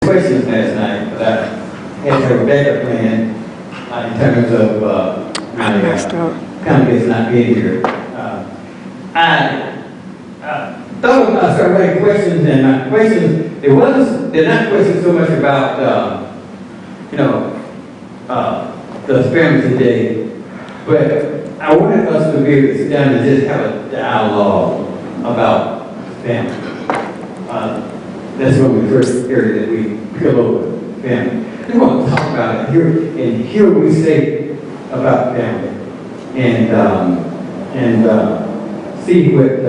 questions last night, but I had to have a backup plan in terms of my candidates not being here. I thought about starting writing questions, and my questions, they're not questions so much about, the family today, but I wanted us to be able to sit down and just have a dialogue about family. That's one of the first area that we peel over, family. We want to talk about it, hear what we say about family, and see what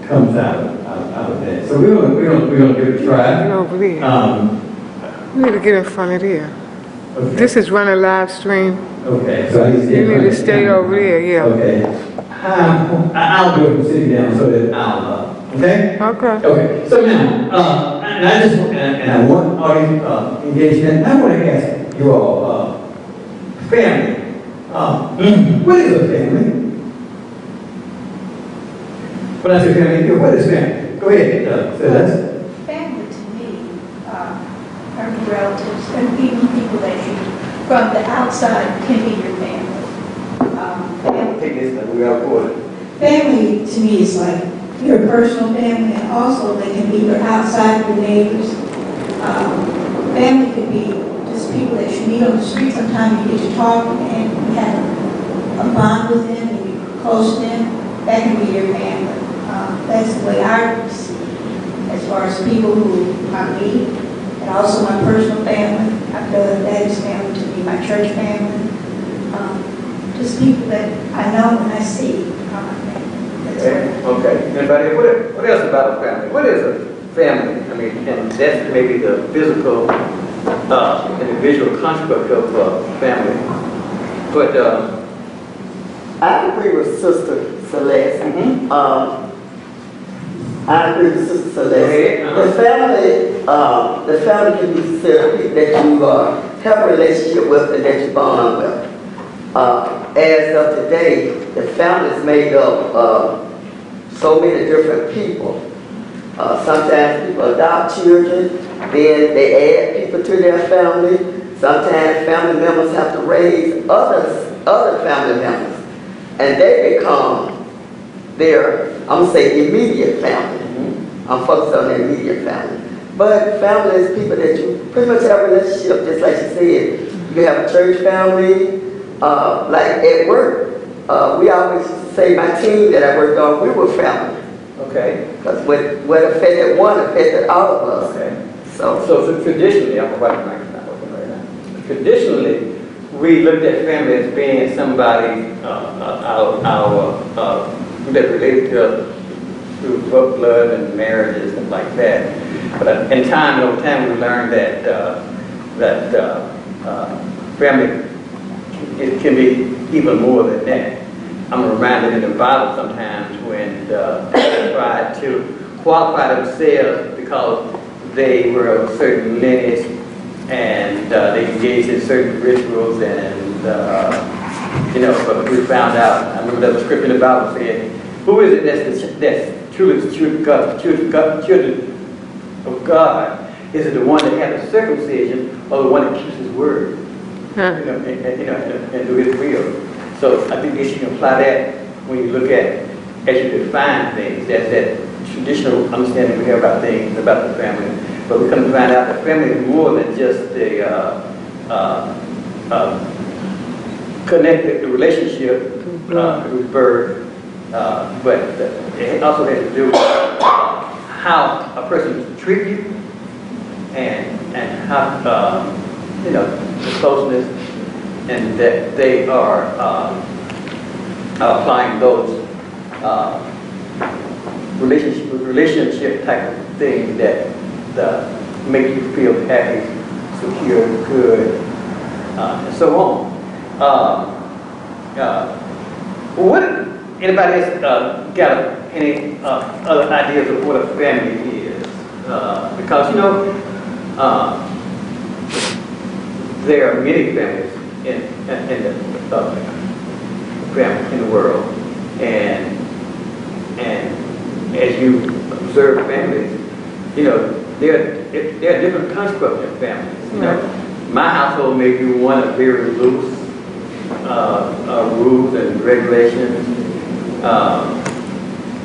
comes out of that. So we're gonna give it a try. Over there. We need to get in front of there. Okay. This is running live stream. Okay. So I need to You need to stay over there, yeah. Okay. I'll do it from sitting down so that I'll. Okay. Okay. Okay. So now, and I just and I want audience engagement. I want to ask you all, family. What is a family? When I say family, what is family? Go ahead, say that. Family to me are relatives and even people that you, from the outside, can be your family. Take this, we are recording. Family to me is like your personal family, and also they can be your outside, your neighbors. Family could be just people that you meet on the street. Sometimes you get to talk and you have a bond with them and you're close to them. That can be your family. That's the way I see it, as far as people who I meet, and also my personal family. I feel that is family to me, my church family. Just people that I know and I see are my family. That's Okay. Okay. Anybody? What else about a family? What is a family? I mean, and that's maybe the physical, individual construct of family. But I agree with Sister Celeste. I agree with Sister Celeste. The family can be considered that you have a relationship with and that you bond with. As of today, the family is made up of so many different people. Sometimes people adopt children, then they add people to their family. Sometimes family members have to raise other family members, and they become their, I'm gonna say, immediate family. I'm focused on the immediate family. But family is people that you pretty much have a relationship, just like you said. You have a church family, like at work. We always say my team that I worked on, we were family. okay. Because what affected one affected all of us. Okay. So Traditionally, I'm right now. Traditionally, we looked at family as being somebody that related to us through blood and marriages and like that. But over time, we learned that family it can be even more than that. I'm reminded in the Bible sometimes when they tried to qualify themselves because they were of a certain lineage and they engaged in certain rituals and but we found out. I remember there was a scripture in the Bible saying, "Who is it that's truly the children of God? Is it the one that has the circumcision or the one that keeps His word?" And do His will. So I think you can apply that when you look at, as you define things, that's that traditional understanding we have about things, about the family. But we come to find out that family is more than just connected, the relationship through birth, but it also has to do with how a person treats you and how, the closeness, and that they are applying those relationship type of things that make you feel happy, secure, good, and so on. What anybody else got any other ideas of what a family is? Because there are many families in the world, and as you observe families, there are different constructs in families. You know, my household may be one of very loose rules and regulations.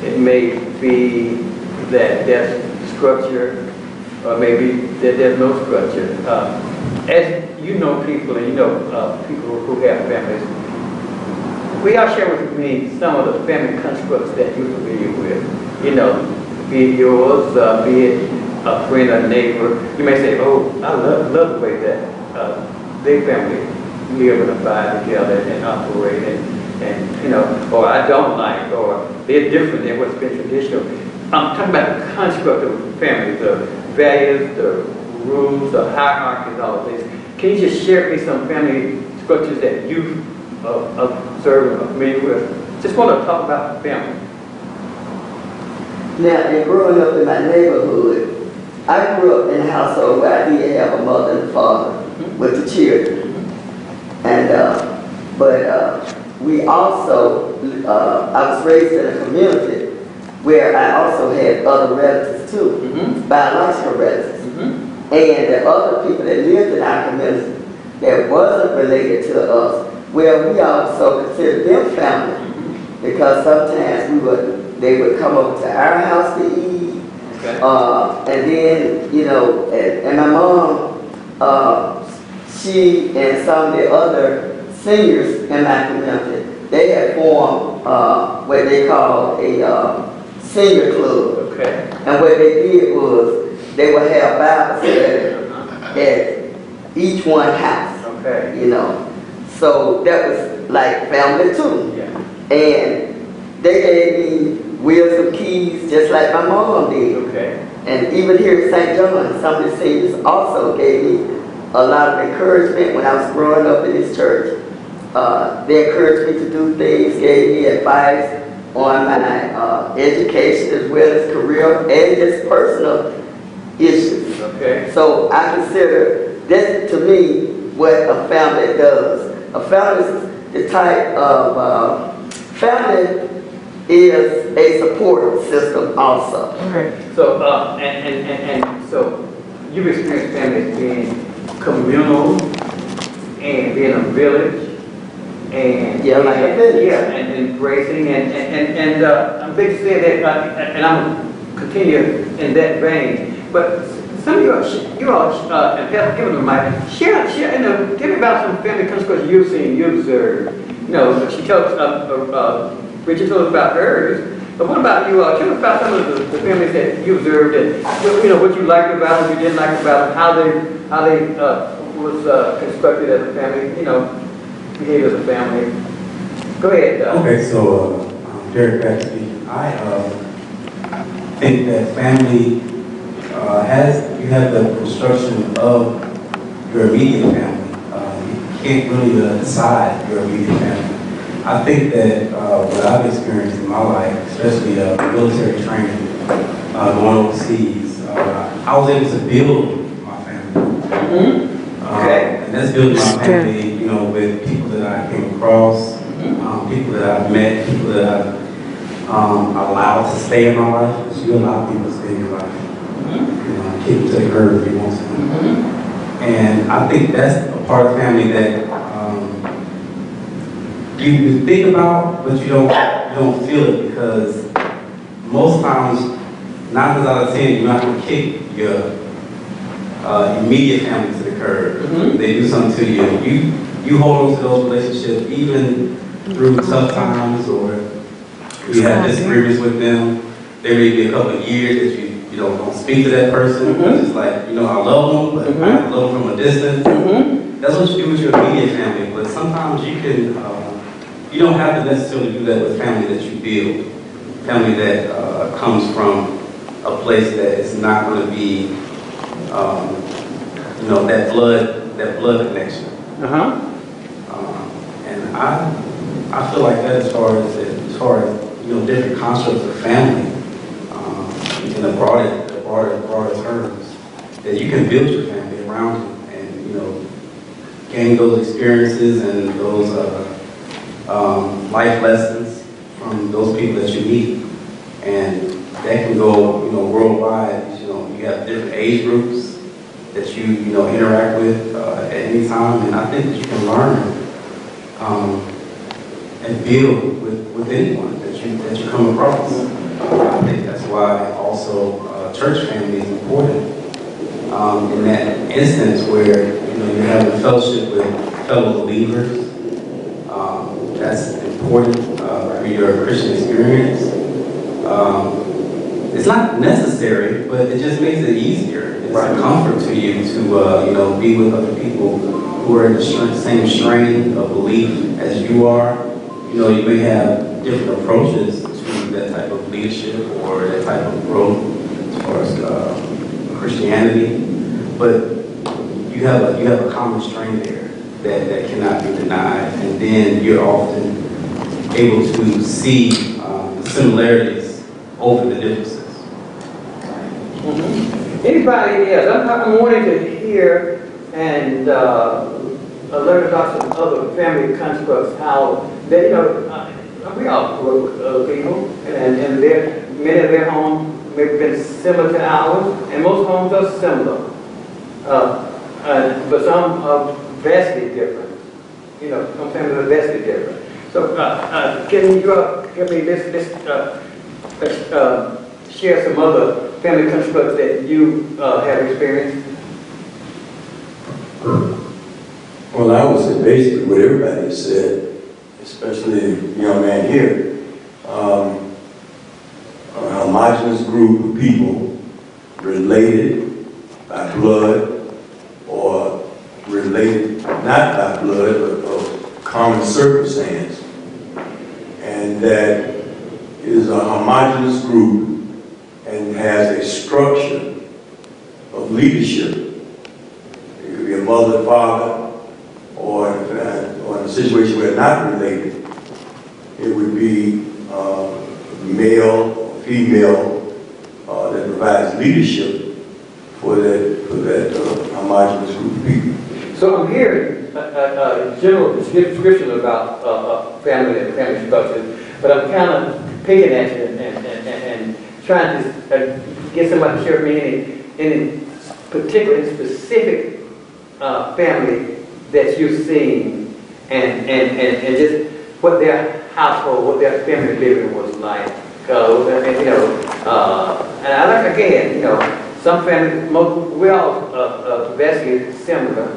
It may be that there's structure, or maybe that there's no structure. As you know people, and you know people who have families, will y'all share with me some of the family constructs that you're familiar with? You know, be it yours, be it a friend or neighbor. You may say, oh, I love the way that their family live and abide together and operate, and you know, or I don't like, or they're different than what's been traditional. I'm talking about the construct of the family, the values, the rules, the hierarchies, all of this. Can you just share with me some family structures that you've observed and are familiar with? Just want to talk about family. Now, in growing up in my neighborhood, I grew up in a household where I did have a mother and father with the children. And, we also, I was raised in a community where I also had other relatives too, biological relatives. And the other people that lived in our community that wasn't related to us, well, we also considered them family because sometimes they would come over to our house to eat. Okay. And then, you know, and my mom, she and some of the other seniors in my community, they had formed what they call a senior club. Okay. And what they did was they would have Bible study at each one house. Okay. You know, so that was like family too. Yeah. And they gave me wheels of keys just like my mom did. Okay. And even here in St. John, some of the seniors also gave me a lot of encouragement when I was growing up in this church. They encouraged me to do things, gave me advice on my education as well as career and just personal issues. Okay. So I consider this to me what a family does. A family is the type of family is a support system also. Okay. So and so you've experienced families being communal and being a village. And yeah, like a village. Yeah, and embracing and I'm big to say that, and I'm continue in that vein. But some of you all have given them mic. Share, tell me about some family constructs you've seen, you observed. You know, she tells Bridget told us about hers. But what about you all? Tell us about some of the families that you observed, and you know what you liked about them, what you didn't like about them, how they was constructed as a family. You know. Behave as a family. Go ahead. Okay, so Derek back speaking. I think that family you have the construction of your immediate family. You can't really decide your immediate family. I think that what I've experienced in my life, especially military training, going overseas, I was able to build my family. Okay. And that's building my family, you know, with people that I came across, people that I've met, people that I've allowed to stay in my life. Because you allow people to stay in your life. You know, keep them to the curb if you want to. And I think that's a part of family that you think about, but you don't feel it because most times, 9 times out of 10, you're not going to kick your immediate family to the curb. They do something to you. You hold on to those relationships even through tough times, or you have disagreements with them. There may be a couple of years that you don't speak to that person because it's like, you know, I love them, but I love them from a distance. That's what you do with your immediate family. But sometimes you can, you don't have to necessarily do that with family that you build. Family that comes from a place that is not going to be, you know, that blood connection. And I feel like that as far as you know, different constructs of family, in the broader terms, that you can build your family around you, and you know, gain those experiences and those life lessons from those people that you meet, and that can go, you know, worldwide. You know, you have different age groups that you interact with at any time, and I think that you can learn and build with anyone that you come across. I think that's why also church family is important. In that instance where you have a fellowship with fellow believers, that's important for your Christian experience. It's not necessary, but it just makes it easier. It's a comfort to you to be with other people who are in the same strain of belief as you are. You may have different approaches to that type of leadership or that type of growth as far as Christianity, but you have a common strain there that cannot be denied, and then you're often able to see the similarities over the differences. Anybody else? I'm wanting to hear and learn about some other family constructs, how they, we all grew up with other people, and many of their homes may have been similar to ours, and most homes are similar. But some are vastly different. Some families are vastly different. So, can you give me share some other family constructs that you have experienced? Well, I would say basically what everybody has said, especially the young man here. A homogenous group of people related by blood or related not by blood but of common circumstance. And that is a homogenous group and has a structure of leadership. It could be a mother, father, or in a situation where not related, it would be male or female that provides leadership for that homogenous group of people. So I'm hearing a general description about family and family structures, but I'm kind of picking at you and trying to get somebody to share with me any particular specific family that you've seen and just what their household, what their family living was like. And I like, again, some families, we're all vastly similar,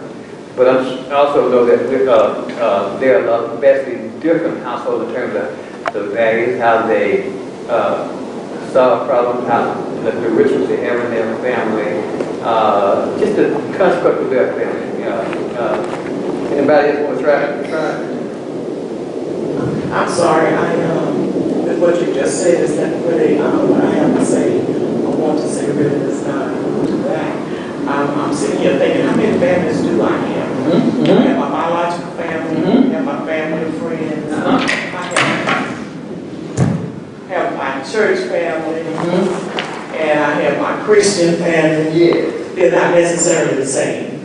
but I also know that there are a lot of vastly different households in terms of the values, how they solve problems, how the rituals they have in their family, just the construct of their family. Anybody else want to try? I'm sorry, what you just said is that really what I have to say, I want to say really is not to that. I'm sitting here thinking, how many families do I have? Mm-hmm. I have my biological family, I have my family and friends, I have my church family, and I have my Christian family. Yes. They're not necessarily the same.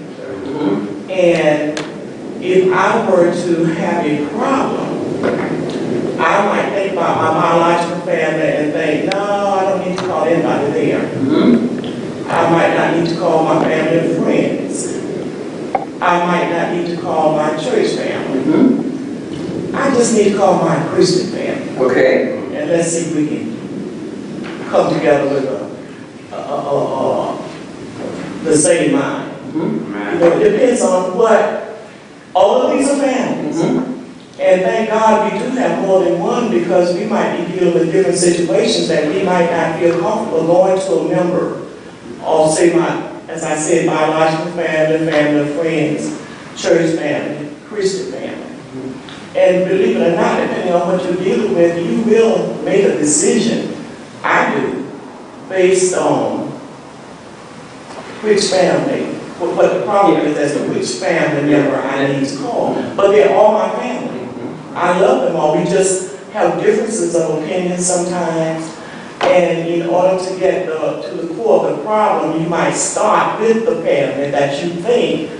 And if I were to have a problem, I might think about my biological family and think, no, I don't need to call anybody there. I might not need to call my family and friends. I might not need to call my church family. I just need to call my Christian family. Okay. And let's see if we can come together with the same mind. It depends on what, all of these are families. And thank God we do have more than one, because we might be dealing with different situations that we might not feel comfortable going to a member of, say, as I said, biological family, family of friends, church family, Christian family. And believe it or not, depending on what you're dealing with, you will make a decision, I do, based on which family, what the problem is as to which family member I need to call. But they're all my family. I love them all. We just have differences of opinion sometimes. And in order to get to the core of the problem, you might start with the family that you think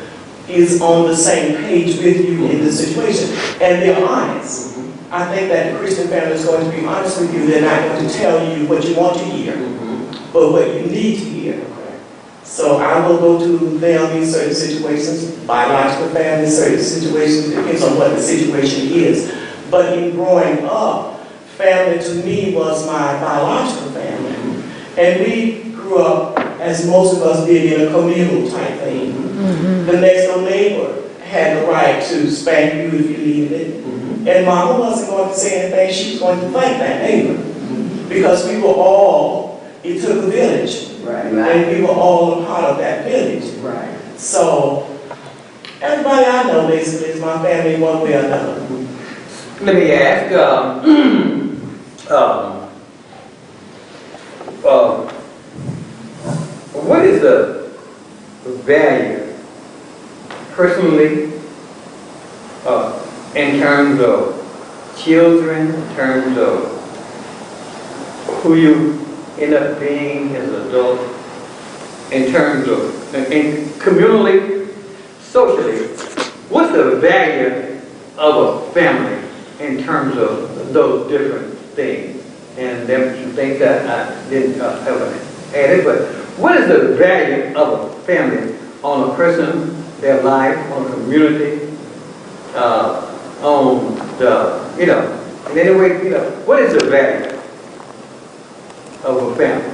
is on the same page with you in the situation. And they're honest. I think that the Christian family is going to be honest with you. They're not going to tell you what you want to hear, but what you need to hear. So I will go to them in certain situations, biological family, certain situations, depends on what the situation is. But in growing up, family to me was my biological family. And we grew up, as most of us did, in a communal type thing. The next door neighbor had the right to spank you if you needed it. And mama wasn't going to say anything, she was going to thank that neighbor. Because we were all, it took a village. Right. And we were all a part of that village. Right. So, everybody I know basically is my family one way or another. Let me ask, what is the value, personally, in terms of children, in terms of who you end up being as an adult, in terms of, in communally, socially, what's the value of a family in terms of those different things? And there are some things that I didn't have added, but what is the value of a family on a person, their life, on a community, on the, in any way, what is the value of a family?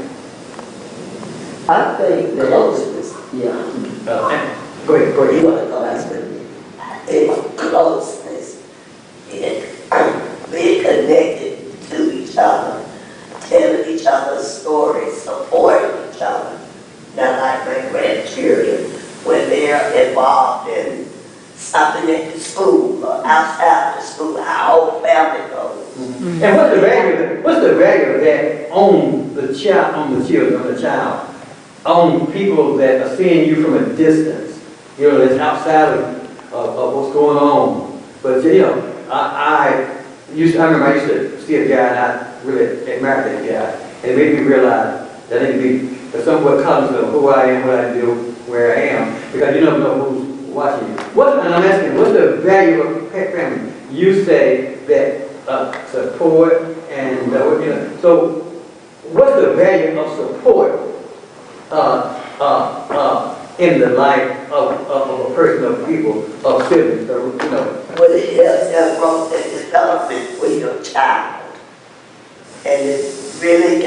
I think that, Closeness. Go ahead. You want to go ask me? It's closeness. Being connected to each other, telling each other stories, supporting each other. Not like my grandchildren, when they're involved in something at the school or outside the school, our whole family goes. And what's the value of that on the child, on people that are seeing you from a distance, that's outside of what's going on. But I remember I used to see a guy and I really admired that guy, and it made me realize that I need to be somewhat cognizant of who I am, what I do, where I am, because you don't know who's watching you. And I'm asking, what's the value of a family? You say that support and so what's the value of support in the life of a person, of people, of siblings, Well, it helps their growth and development with your child. And it really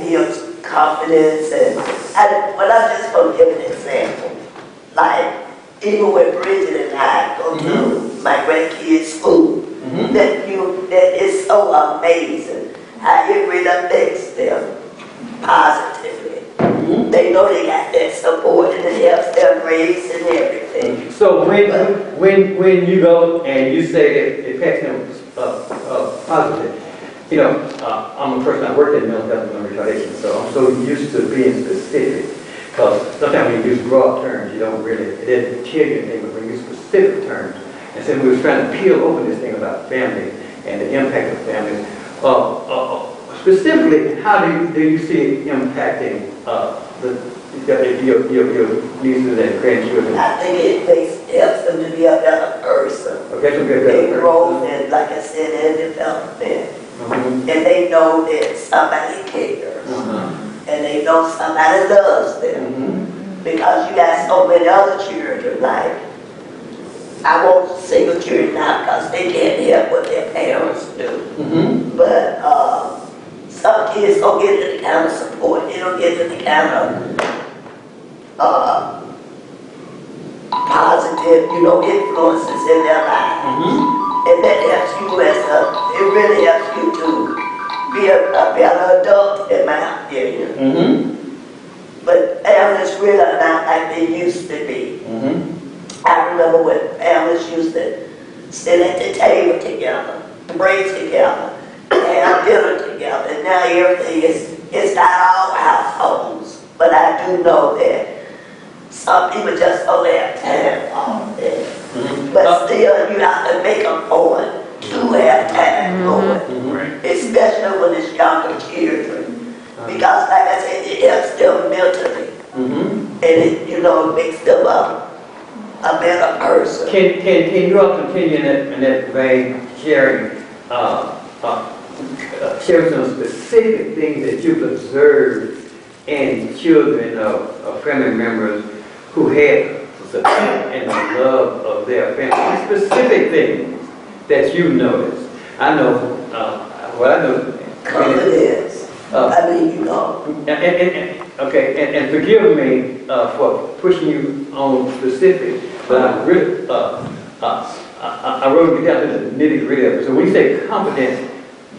builds confidence but I'm just going to give an example. Like, even when Bridget and I go to my grandkids' school, that is so amazing how it really affects them positively. They know they got that support and it helps their grades and everything. So when you go and you say that it affects them positive, I'm a person, I worked in mental health and retardation, so I'm so used to being specific. Because sometimes when you use broad terms, it doesn't tell you anything, but when you use specific terms. And so we were trying to peel open this thing about family and the impact of families. Specifically, how do you see it impacting your nieces and grandchildren? I think it helps them to be a better person. Okay, so good. They grow and, like I said, their development. And they know that somebody cares. And they know somebody loves them. Because you got so many other children, like, I won't single children now because they can't help what their parents do. But some kids don't get the kind of support, they don't get the kind of positive, influences in their lives. And that helps you it really helps you to be a better adult, in my opinion. But families really are not like they used to be. I remember when families used to sit at the table together, pray together, have dinner together. And now everything is not all households. But I do know that some people just don't have time for all of that. But still, you have to make a point to have time for it. Especially when it's younger children. Because like I said, it helps them mentally. And it, makes them a better person. Can you all continue in that vein, sharing some specific things that you've observed and children of family members who had support and the love of their family. Specific things that you noticed. I know, what I know. Confidence. I mean, you know. Okay, and forgive me for pushing you on specific, but I really, I wrote it down to the nitty gritty of it. So when you say confidence,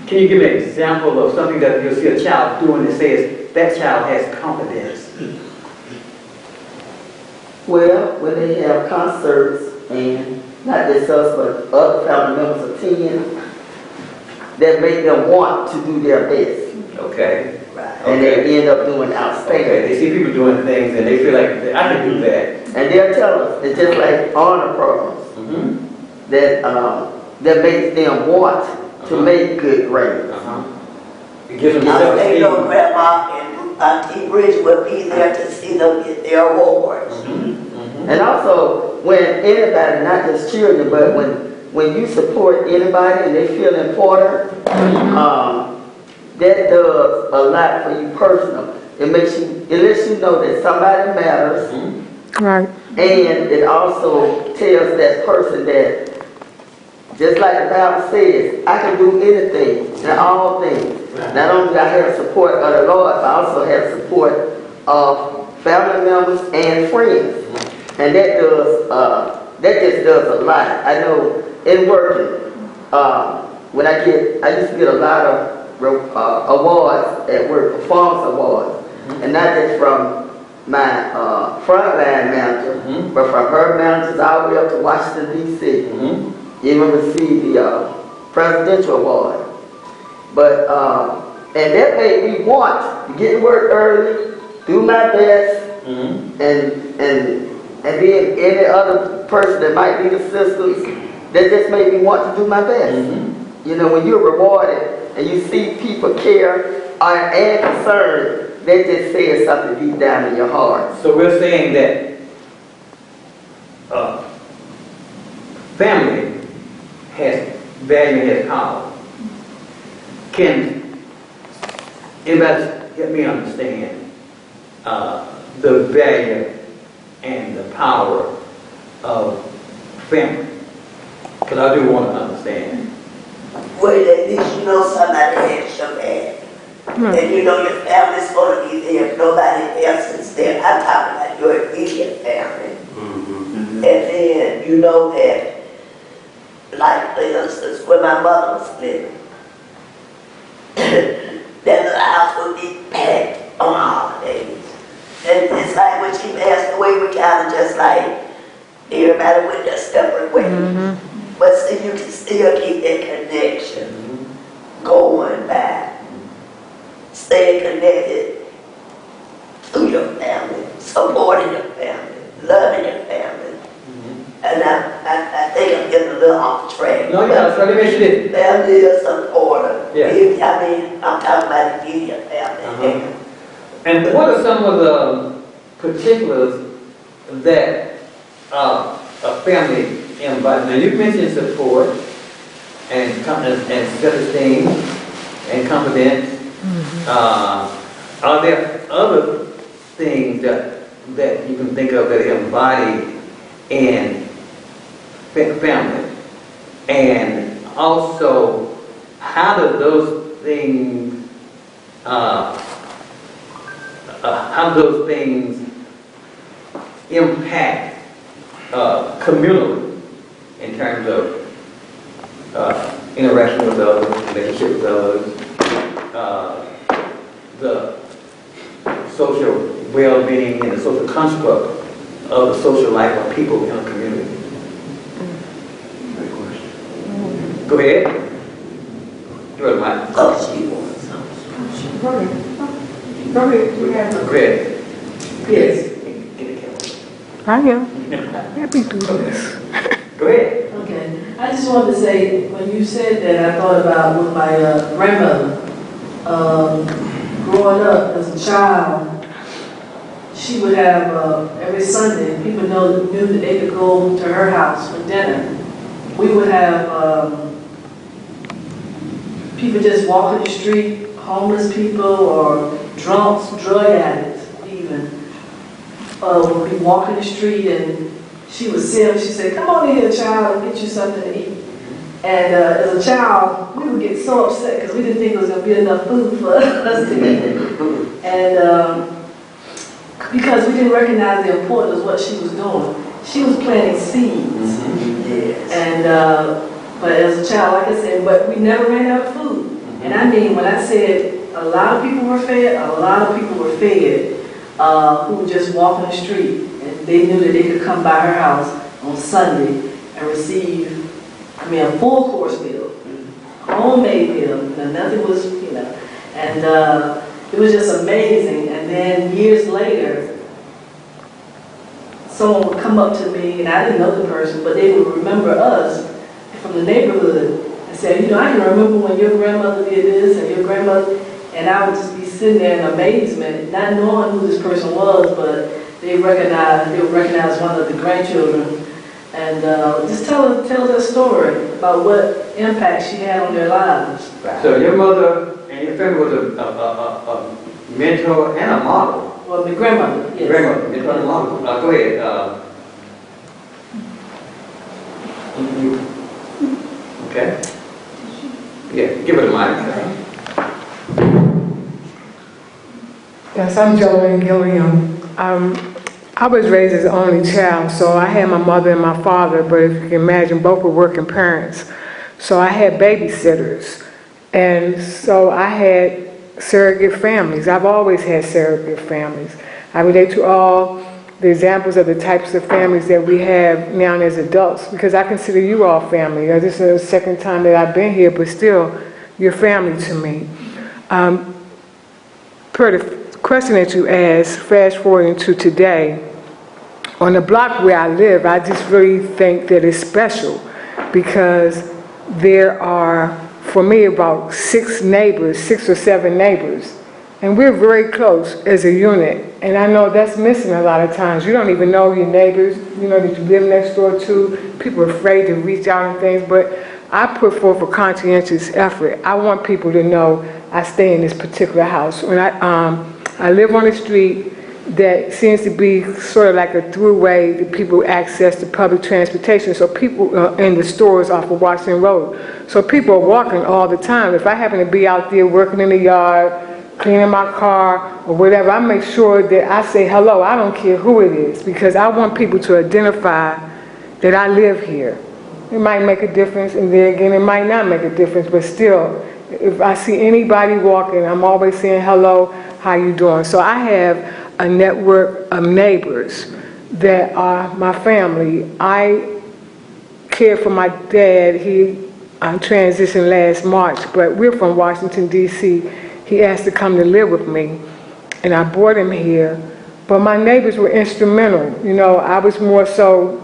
can you give me an example of something that you'll see a child doing that says that child has confidence? Well, when they have concerts and not just us, but other family members attend, that make them want to do their best. Okay. And they end up doing outstanding. Okay, they see people doing things and they feel like, I can do that. And they'll tell us, it's just like honor programs, Mm-hmm. that makes them want to make good grades. It gives them I think self-esteem. your grandma and Auntie Bridget will be there to see them get their awards. And also, when anybody, not just children, but when you support anybody and they feel important, that does a lot for you personally. It lets you know that somebody matters, Right. and it also tells that person that, just like the Bible says, I can do anything and all things. Not only do I have support of the Lord, but I also have support of family members and friends. And that just does a lot. I know in working, when I used to get a lot of awards at work, performance awards, and not just from my frontline manager, but from her managers all the way up to Washington, D.C. Even received the presidential award. But, and that made me want to get to work early, do my best, and then any other person that might need assistance, that just made me want to do my best. You know, when you're rewarded and you see people care and concerned, that just says something deep down in your heart. So we're saying that family has value and has power. Can anybody help me understand the value and the power of family? Because I do want to understand. Well, at least you know somebody has your back. And you know your family's going to be there if nobody else is there. I'm talking about your immediate family. And then you know that, like for instance, when my mother was living, that little house would be packed on holidays. And it's like when she passed away, we kind of just like, everybody went their separate ways. But see, you can still keep that connection going back. Staying connected to your family, supporting your family, loving your family. And I think I'm getting a little off track. No, yeah, so let me make sure that. Family is supportive. Yeah. I mean, I'm talking about immediate family. And what are some of the particulars that a family embodies? Now, you mentioned support and self-esteem and confidence. Are there other things that you can think of that embody in family? And also, how do those things impact communally in terms of interaction with others, relationship with others, the social well-being and the social construct of the social life of people in a community? Go ahead. You're right. Oh, she wants something. Go ahead. You have Go ahead. Yes. Get the camera. I am. Happy to do this. Go ahead. Okay, I just wanted to say, when you said that, I thought about with my grandmother. Growing up as a child, she would have, every Sunday, people knew that they could go to her house for dinner. We would have people just walking the street, homeless people or drunks, drug addicts even, would be walking the street and she would see them, she said, come on in here, child, I'll get you something to eat. And as a child, we would get so upset because we didn't think there was going to be enough food for us to eat. And because we didn't recognize the importance of what she was doing. She was planting seeds. And, but as a child, like I said, but we never ran out of food. And I mean, when I said a lot of people were fed, a lot of people were fed who would just walk on the street. And they knew that they could come by her house on Sunday and receive, a full course meal, homemade meal. Nothing was, and it was just amazing. And then years later, someone would come up to me, and I didn't know the person, but they would remember us from the neighborhood and say, I can remember when your grandmother did this and your grandmother, and I would just be sitting there in amazement, not knowing who this person was, but they would recognize one of the grandchildren, and just tell their story about what impact she had on their lives. So your mother and your family was a mentor and a model. Well, my grandmother, yes. Grandmother, mentor and a model. Go ahead. Okay. Yeah, give it a mic. Yes, I'm Jolene Gilliam. I was raised as the only child, so I had my mother and my father, but if you can imagine, both were working parents. So I had babysitters. And so I had surrogate families. I've always had surrogate families. I relate to all the examples of the types of families that we have now as adults, because I consider you all family. This is the second time that I've been here, but still, you're family to me. Per the question that you asked, fast forwarding to today, on the block where I live, I just really think that it's special because there are, for me, about 6 or 7 neighbors, and we're very close as a unit. And I know that's missing a lot of times. You don't even know your neighbors, that you live next door to. People are afraid to reach out and things, but I put forth a conscientious effort. I want people to know I stay in this particular house. When I live on a street that seems to be sort of like a throughway that people access to public transportation. So people in the stores off of Washington Road. So people are walking all the time. If I happen to be out there working in the yard, cleaning my car or whatever, I make sure that I say hello. I don't care who it is, because I want people to identify that I live here. It might make a difference, and then again, it might not make a difference, but still, if I see anybody walking, I'm always saying hello, how you doing? So I have a network of neighbors that are my family. I care for my dad. He transitioned last March, but we're from Washington, D.C. He asked to come to live with me, and I brought him here. But my neighbors were instrumental. I was more so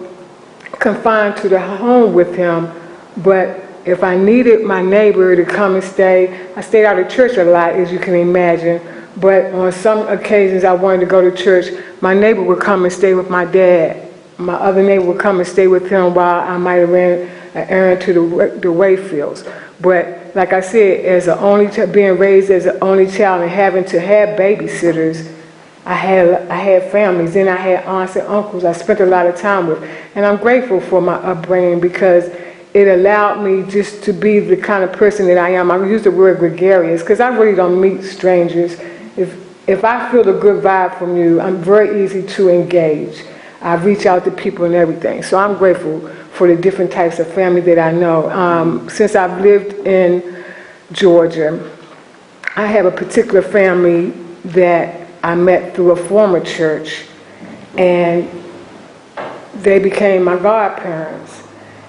confined to the home with him, but if I needed my neighbor to come and stay, I stayed out of church a lot, as you can imagine, but on some occasions I wanted to go to church, my neighbor would come and stay with my dad. My other neighbor would come and stay with him while I might have ran an errand to the Wayfields. But like I said, as being raised as an only child and having to have babysitters, I had families, then I had aunts and uncles I spent a lot of time with. And I'm grateful for my upbringing because it allowed me just to be the kind of person that I am. I use the word gregarious because I really don't meet strangers. If I feel a good vibe from you, I'm very easy to engage. I reach out to people and everything. So I'm grateful for the different types of family that I know. Since I've lived in Georgia, I have a particular family that I met through a former church, and they became my godparents.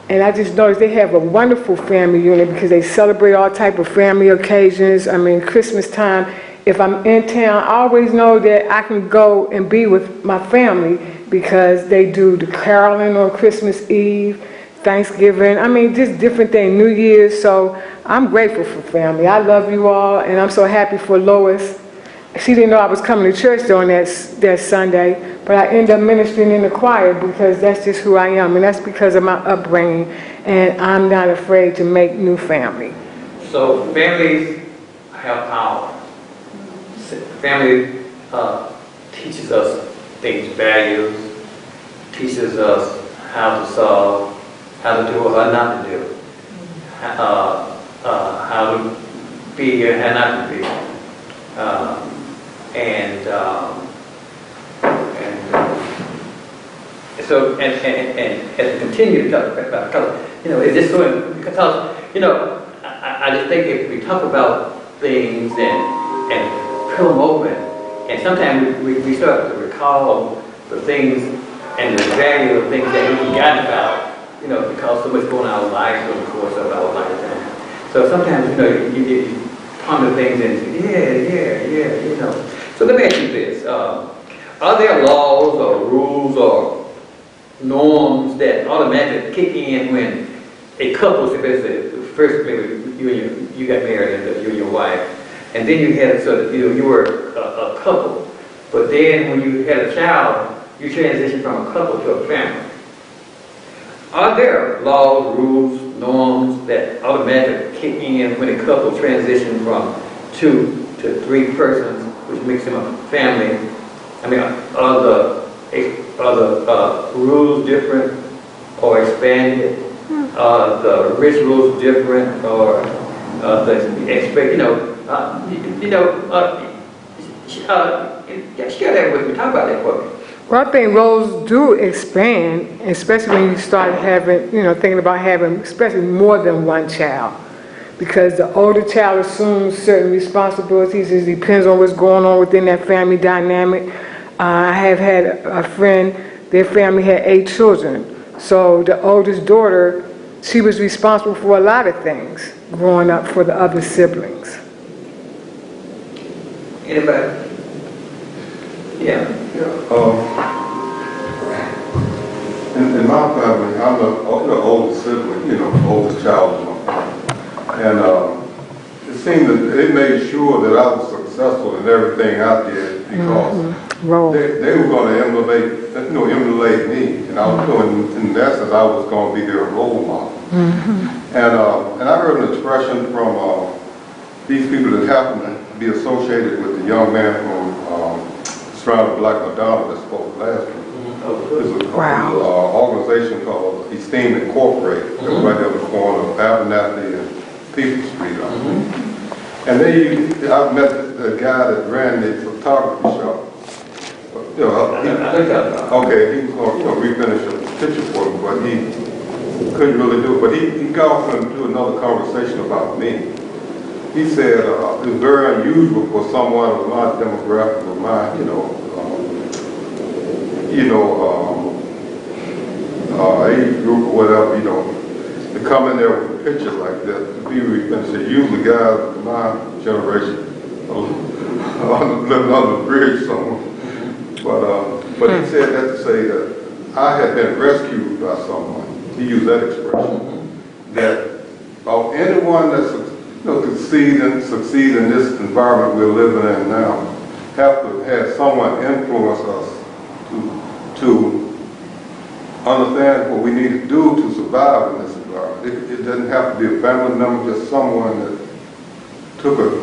And I just noticed they have a wonderful family unit because they celebrate all type of family occasions. Christmas time, if I'm in town, I always know that I can go and be with my family because they do the caroling on Christmas Eve, Thanksgiving, just different things, New Year's. So I'm grateful for family. I love you all, and I'm so happy for Lois. She didn't know I was coming to church during that Sunday, but I ended up ministering in the choir because that's just who I am, and that's because of my upbringing, and I'm not afraid to make new family. So families have power. family teaches us things, values, teaches us how to solve, how to do or how not to do, how to be and how not to be. So, as we continue to talk about color, it's just so, because, I just think if we talk about things and peel them open, and sometimes we start to recall the things and the value of things that we've forgotten about, because so much going on in our lives over the course of our lifetime. So sometimes, you ponder things and say, yeah. So let me ask you this. Are there laws or rules or norms that automatically kick in when a couple, first maybe you got married and you and your wife, and then you had, you were a couple, but then when you had a child, you transitioned from a couple to a family. Are there laws, rules, norms that automatically kick in when a couple transitions from 2 to 3 persons, which makes them a family? I mean, are the rules different or expanded? Are the rich rules different or share that with me. Talk about that for me. Well, I think roles do expand, especially when you start having, thinking about having especially more than one child. Because the older child assumes certain responsibilities. It depends on what's going on within that family dynamic. I have had a friend, their family had 8 children. So the oldest daughter, she was responsible for a lot of things growing up for the other siblings. Anybody? Yeah. In my family, I'm the oldest sibling, oldest child. And it seemed that they made sure that I was successful in everything I did because they were going to emulate me. And I was doing, in essence, I was going to be their role model. And I heard an expression from these people that happened to be associated with the young man from Surrounded Black Madonna that spoke last week. There's an organization called Esteem Incorporated, right there on the corner of Abernathy and People Street. And I met the guy that ran the photography shop. He was going to refinish a picture for me, but he couldn't really do it. But he got off into another conversation about me. He said it was very unusual for someone of my demographic, of my, age group or whatever, to come in there with a picture like that, to be refinished. Usually guys of my generation living under the bridge somewhere. But he said that to say that I had been rescued by someone. He used that expression. That anyone that's succeed in this environment we're living in now, have to have someone influence us to understand what we need to do to survive in this environment. It doesn't have to be a family member, just someone that took an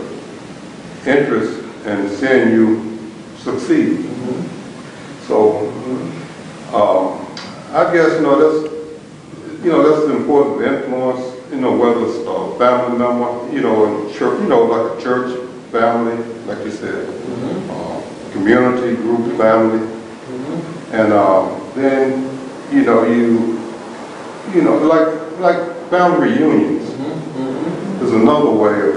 interest in seeing you succeed. So, I guess, that's the importance of influence, whether it's a family member, in church, like a church family, like you said, community group family, and then, like family reunions is another way of,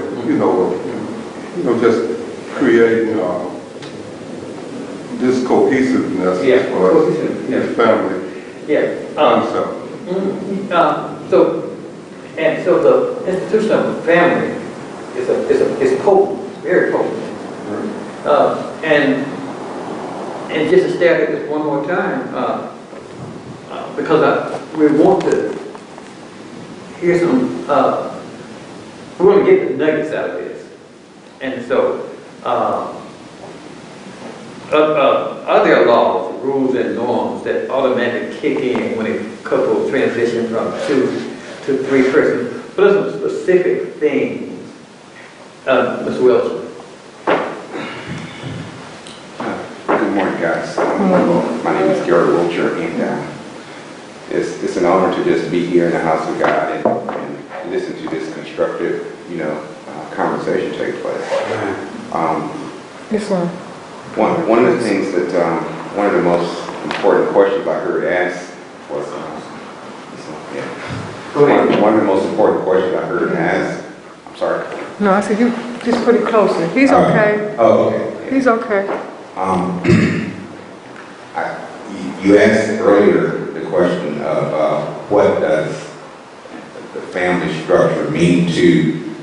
just creating this cohesiveness as far as family. So the institution of the family is potent, very potent. And just to stare at this one more time, because we want to hear some, we want to get the nuggets out of this. And so, are there laws, rules, and norms that automatically kick in when a couple transition from 2 to 3 persons? What are some specific things, Ms. Wilson? My name is Gary Wiltshire, and it's an honor to just be here in the house of God and listen to this constructive, conversation take place. Yes, ma'am. One of the things that one of the most important questions I heard asked was, one of the most important questions I heard asked. I'm sorry. No, I said you just put it closer. He's okay. Oh, okay. He's okay. You asked earlier the question of what does the family structure mean to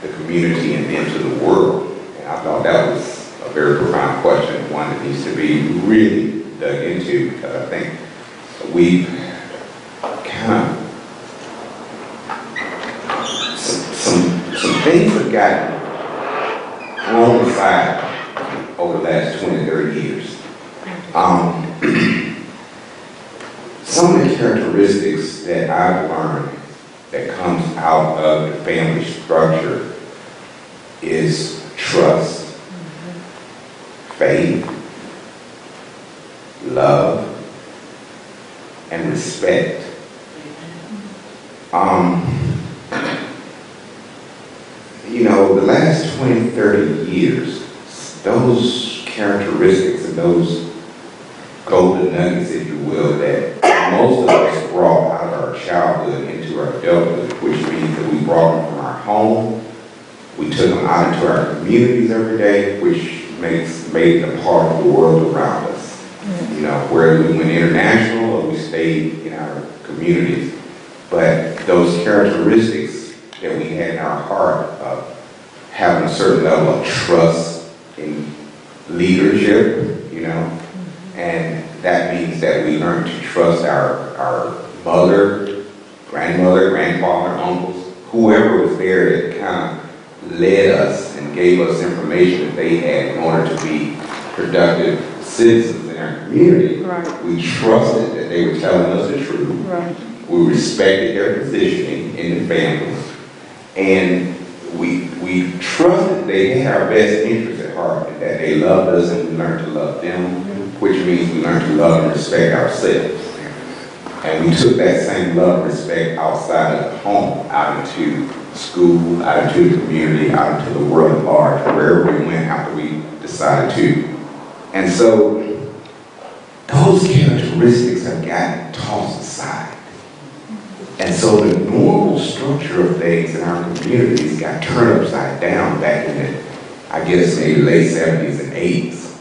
the community and then to the world? And I thought that was a very profound question, one that needs to be really dug into, because I think we've kind of, some things have gotten thrown aside over the last 20, 30 years. Some of the characteristics that I've learned that comes out of the family structure is trust, faith, love, and respect. The last 20, 30 years, those characteristics and those golden nuggets, if you will, that most of us brought out of our childhood into our adulthood, which means that we brought them from our home, we took them out into our communities every day, which made them a part of the world around us. Whether we went international or we stayed in our communities. But those characteristics that we had in our heart of having a certain level of trust in leadership, and that means that we learn to trust our mother, grandmother, grandfather, uncles, whoever was there that kind of led us and gave us information that they had in order to be productive citizens in our community. Right. We trusted that they were telling us the truth. Right. We respected their positioning in the family. And we trusted they had our best interests at heart, and that they loved us and we learned to love them, which means we learned to love and respect ourselves. And we took that same love and respect outside of the home, out into school, out into the community, out into the world at large, wherever we went after we decided to. And so those characteristics have gotten tossed aside. And so the normal structure of things in our communities got turned upside down back in the, I guess, maybe late 70s and 80s,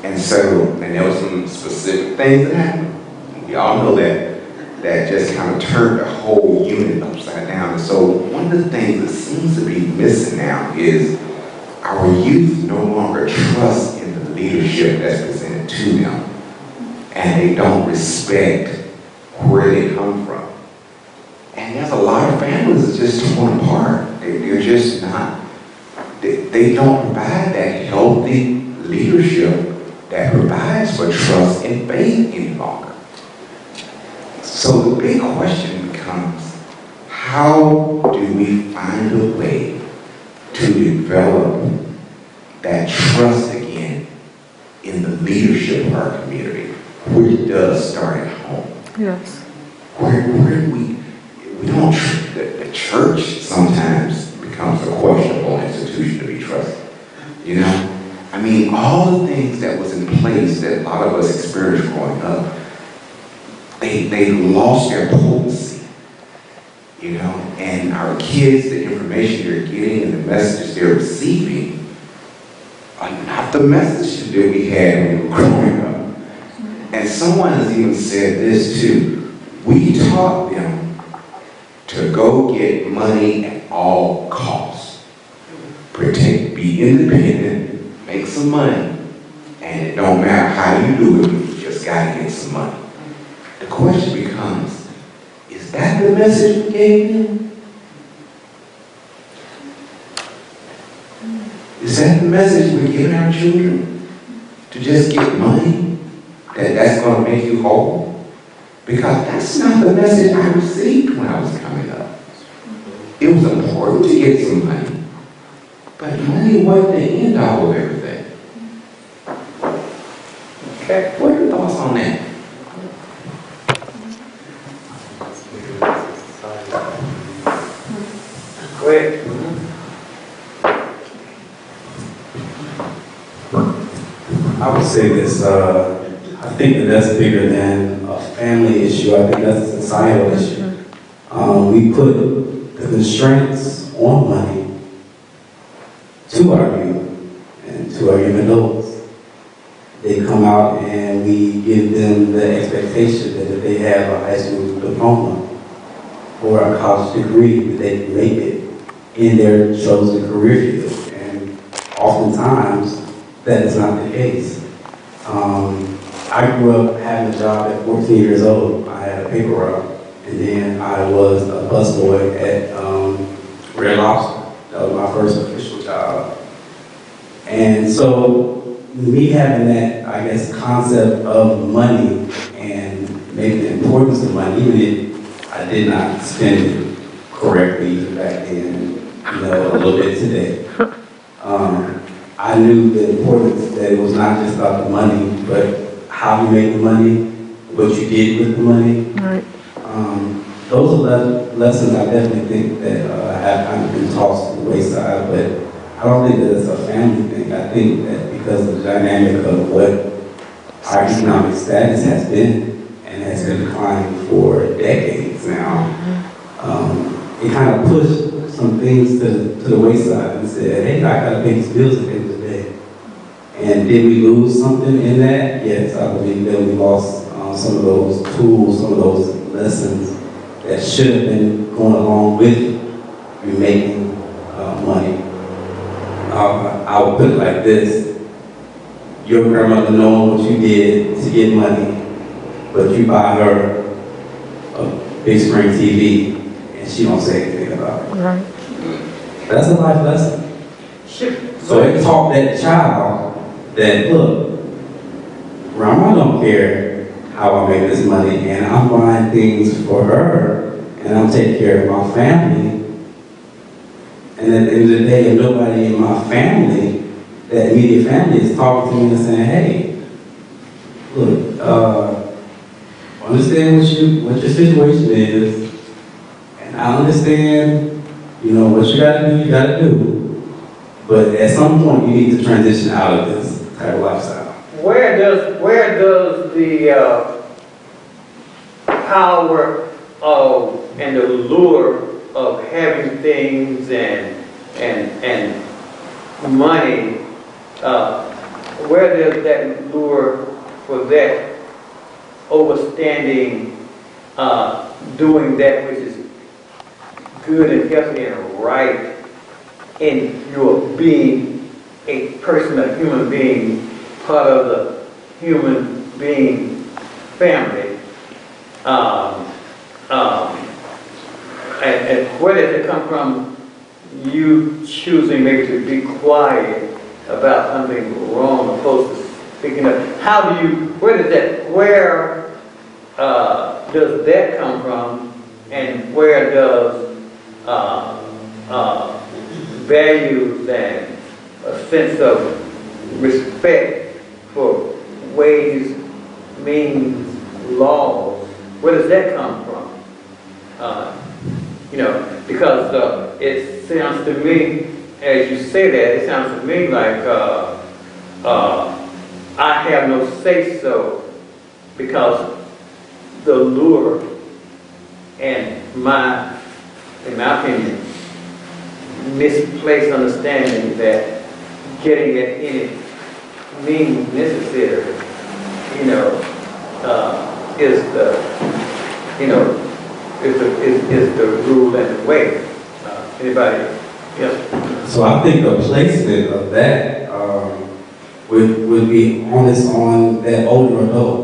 And so, and there were some specific things that happened. We all know that just kind of turned the whole unit upside down. And so one of the things that seems to be missing now is our youth no longer trust in the leadership that's presented to them. And they don't respect where they come from. And there's a lot of families that's just torn apart. They're just not, they don't provide that healthy leadership that provides for trust and faith any longer. So the big question becomes, how do we find a way to develop that trust again in the leadership of our community, which does start at home? Yes. Where do we don't, the church sometimes becomes a questionable institution to be trusted. All the things that was in place that a lot of us experienced growing up, they lost their potency, and our kids, the information they're getting and the messages they're receiving are not the messages that we had when we were growing up. And someone has even said this too. We taught them to go get money at all costs. Protect, be independent, make some money, and it don't matter how you do it, you just gotta get some money. The question becomes, is that the message we gave them? Is that the message we're giving our children? To just get money? That's gonna make you whole? Because that's not the message I received when I was coming up. It was important to get some money, but money wasn't the end all of everything. Okay. What are your thoughts on that? Go ahead. I would say this, I think that that's bigger than a family issue. I think that's a societal issue. We put the constraints on money to our youth and to our young adults. They come out and we give them the expectation that if they have a high school diploma or a college degree, that they can make it in their chosen career field. And oftentimes, that is not the case. I grew up having a job at 14 years old. I had a paper route, and then I was a busboy at Red Lobster. That was my first official job. And so, me having that, I guess, concept of money and maybe the importance of money, even if I did not spend it correctly back then, you know, a little bit today. I knew the importance that it was not just about the money, but how you made the money, what you did with the money. Right. Those are lessons I definitely think that have kind of been tossed to the wayside, but I don't think that it's a family thing. I think that because of the dynamic of what our economic status has been and has been declining for decades now, it kind of pushed some things to the wayside and said, hey, I got to pay these bills at the end of the day. And did we lose something in that? Yes, I believe that we lost some of those tools, some of those lessons that should have been going along with you making money. I would put it like this. Your grandmother knowing what you did to get money, but you buy her a big screen TV and she don't say anything about it. Right. That's a life lesson. So it taught that child that, look, Grandma don't care how I make this money, and I'm buying things for her, and I'm taking care of my family. And at the end of the day, if nobody in my family, that immediate family, is talking to me and saying, hey, look, understand what your situation is, and I understand, you know, what you gotta do. But at some point, you need to transition out of this type of lifestyle. Where does the power of and the lure of having things and money, where does that lure for that overstanding, doing that which is good and healthy and right in your being a person, a human being, part of the human being family, and where does it come from? You choosing maybe to be quiet about something wrong, opposed to speaking up. Where does that come from, and where does values and a sense of respect for ways, means, laws, where does that come from? Because it sounds to me, as you say that, it sounds to me like I have no say-so, because the lure and in my opinion, misplaced understanding that getting at any means necessary, is the rule and the way. Anybody else? So I think the placement of that would be onus on that older adult.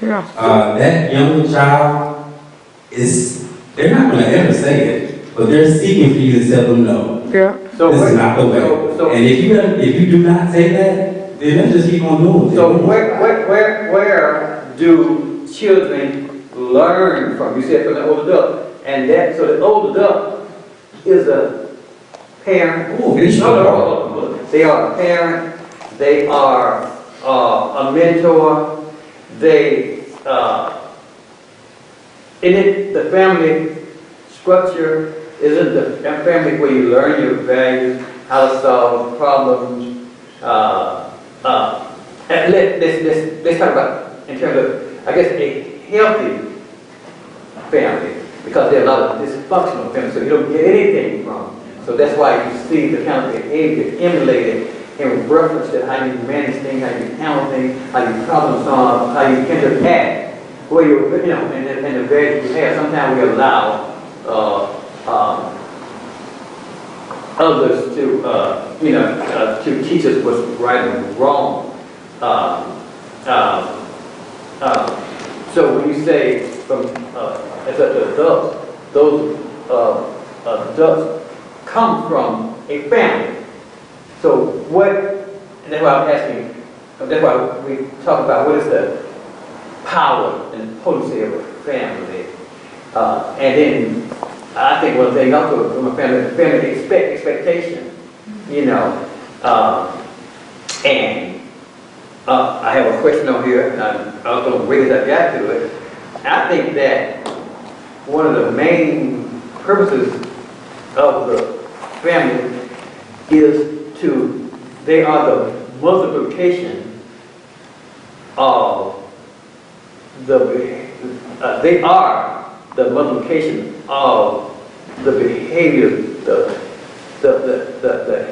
Yeah. That younger child they're not going to ever say it, but they're seeking for you to tell them no. Yeah. So This is not the way. And if you do not say that, then they'll just keep on doing it. So where do children learn from? You said from the old adult, and so the old adult is a parent. Oh, it's No. They are a parent. They are a mentor. they, isn't the family structure, isn't the family where you learn your values, how to solve problems, and let's talk about in terms of, I guess, a healthy family, because there are a lot of dysfunctional families, so you don't get anything from. So that's why you see the kind of behavior emulated in reference to how you manage things, how you handle things, how you problem solve, how you interact, where you know, and the values you have. Sometimes we allow others to, to teach us what's right and wrong. So when you say from as adults, those adults come from a family. So what? And that's why I'm asking. That's why we talk about what is the power and potency of a family. And then I think one thing also from a family expectation. And I have a question on here, and I was going to wait as I got to it. I think that one of the main purposes of the family is they are the multiplication of they are the multiplication of the behavior, the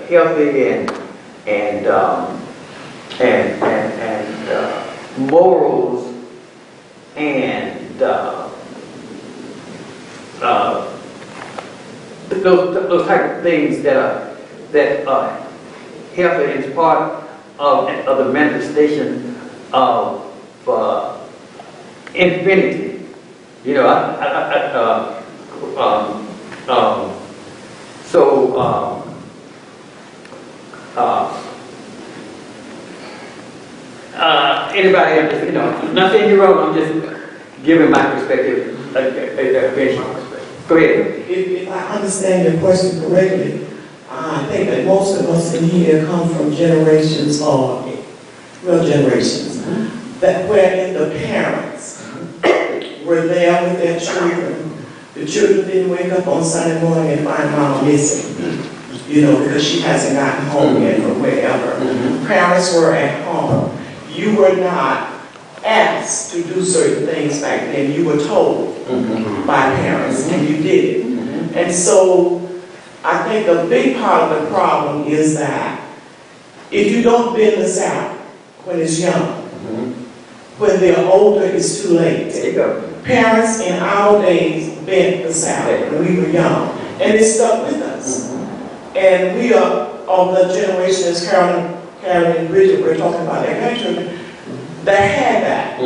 healthy and morals and those type of things that are healthy and is part of the manifestation of infinity. Anybody, not saying you're wrong, I'm just giving my perspective, a perspective. Go ahead. If I understand your question correctly, I think that most of us in here come from generations that wherein the parents were there with their children. The children didn't wake up on Sunday morning and find mom missing, because she hasn't gotten home yet from wherever. Parents were at home. You were not asked to do certain things back then. You were told by parents, and you did it. And so I think a big part of the problem is that if you don't bend the South when it's young, when they're older, it's too late. There you go. Parents in our days bent the South when we were young, and it stuck with us. And we are of the generation, as Carolyn and Bridget were talking about their grandchildren, that had that.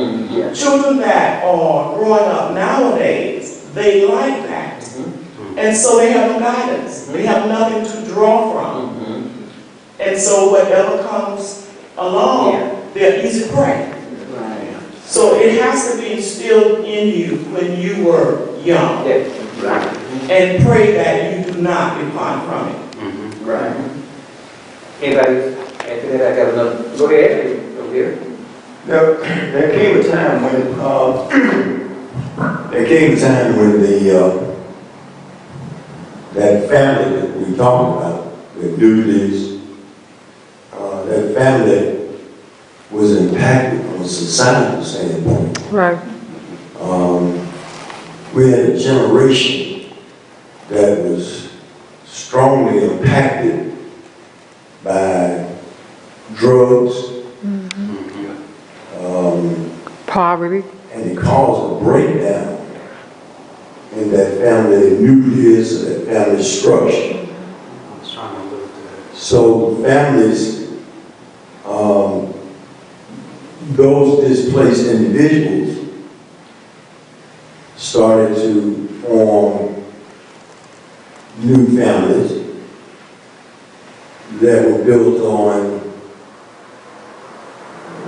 Children that are growing up nowadays, they like that. And so they have no guidance. They have nothing to draw from. And so whatever comes along, they're easy prey. So it has to be instilled in you when you were young. And pray that you do not depart from it. Right. Anybody after that? I got another. Go ahead. Over here. There came a time when that family that we talked about, the duties, that family was impacted from a societal standpoint. Right. We had a generation that was strongly impacted by drugs, Poverty. and it caused a breakdown in that family nucleus, that family structure. So families, those displaced individuals started to form new families that were built on,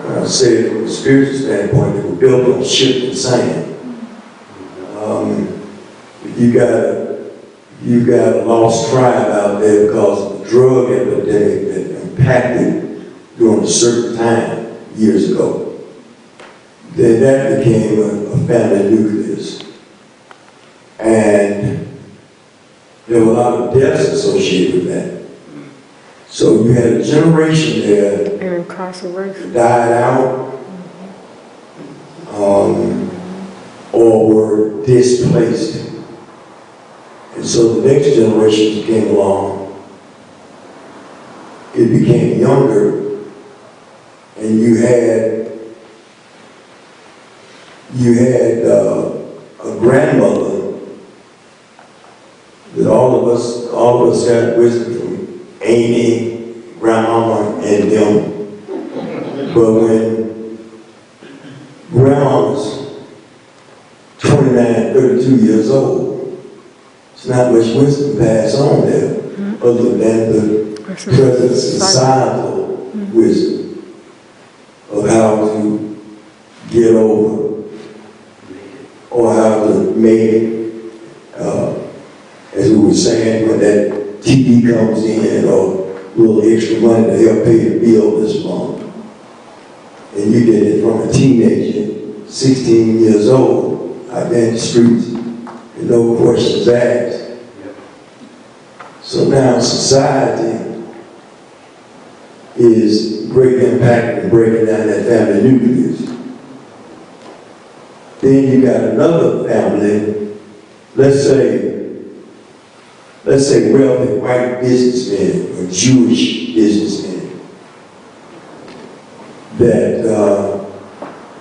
I say it from a spiritual standpoint, they were built on shifting sand. You got a lost tribe out there because of the drug epidemic that impacted during a certain time years ago. then that became a family nucleus. And there were a lot of deaths associated with that. So you had a generation there And incarceration. died out or were displaced. And so the next generation came along, it became younger, and you had a grandmother that all of us got wisdom from Amy, grandmama, and them. But when grandma was 29, 32 years old, it's not much wisdom passed on there, other than the present societal wisdom of how to get over or how to make it. As we were saying, when that TV comes in or a little extra money to help pay the bill this month, and you did it from a teenager, 16 years old, out there in the streets, and no questions asked. So now society is greatly impacted and breaking down that family nucleus. Then you got another family, let's say wealthy white businessmen or Jewish businessmen that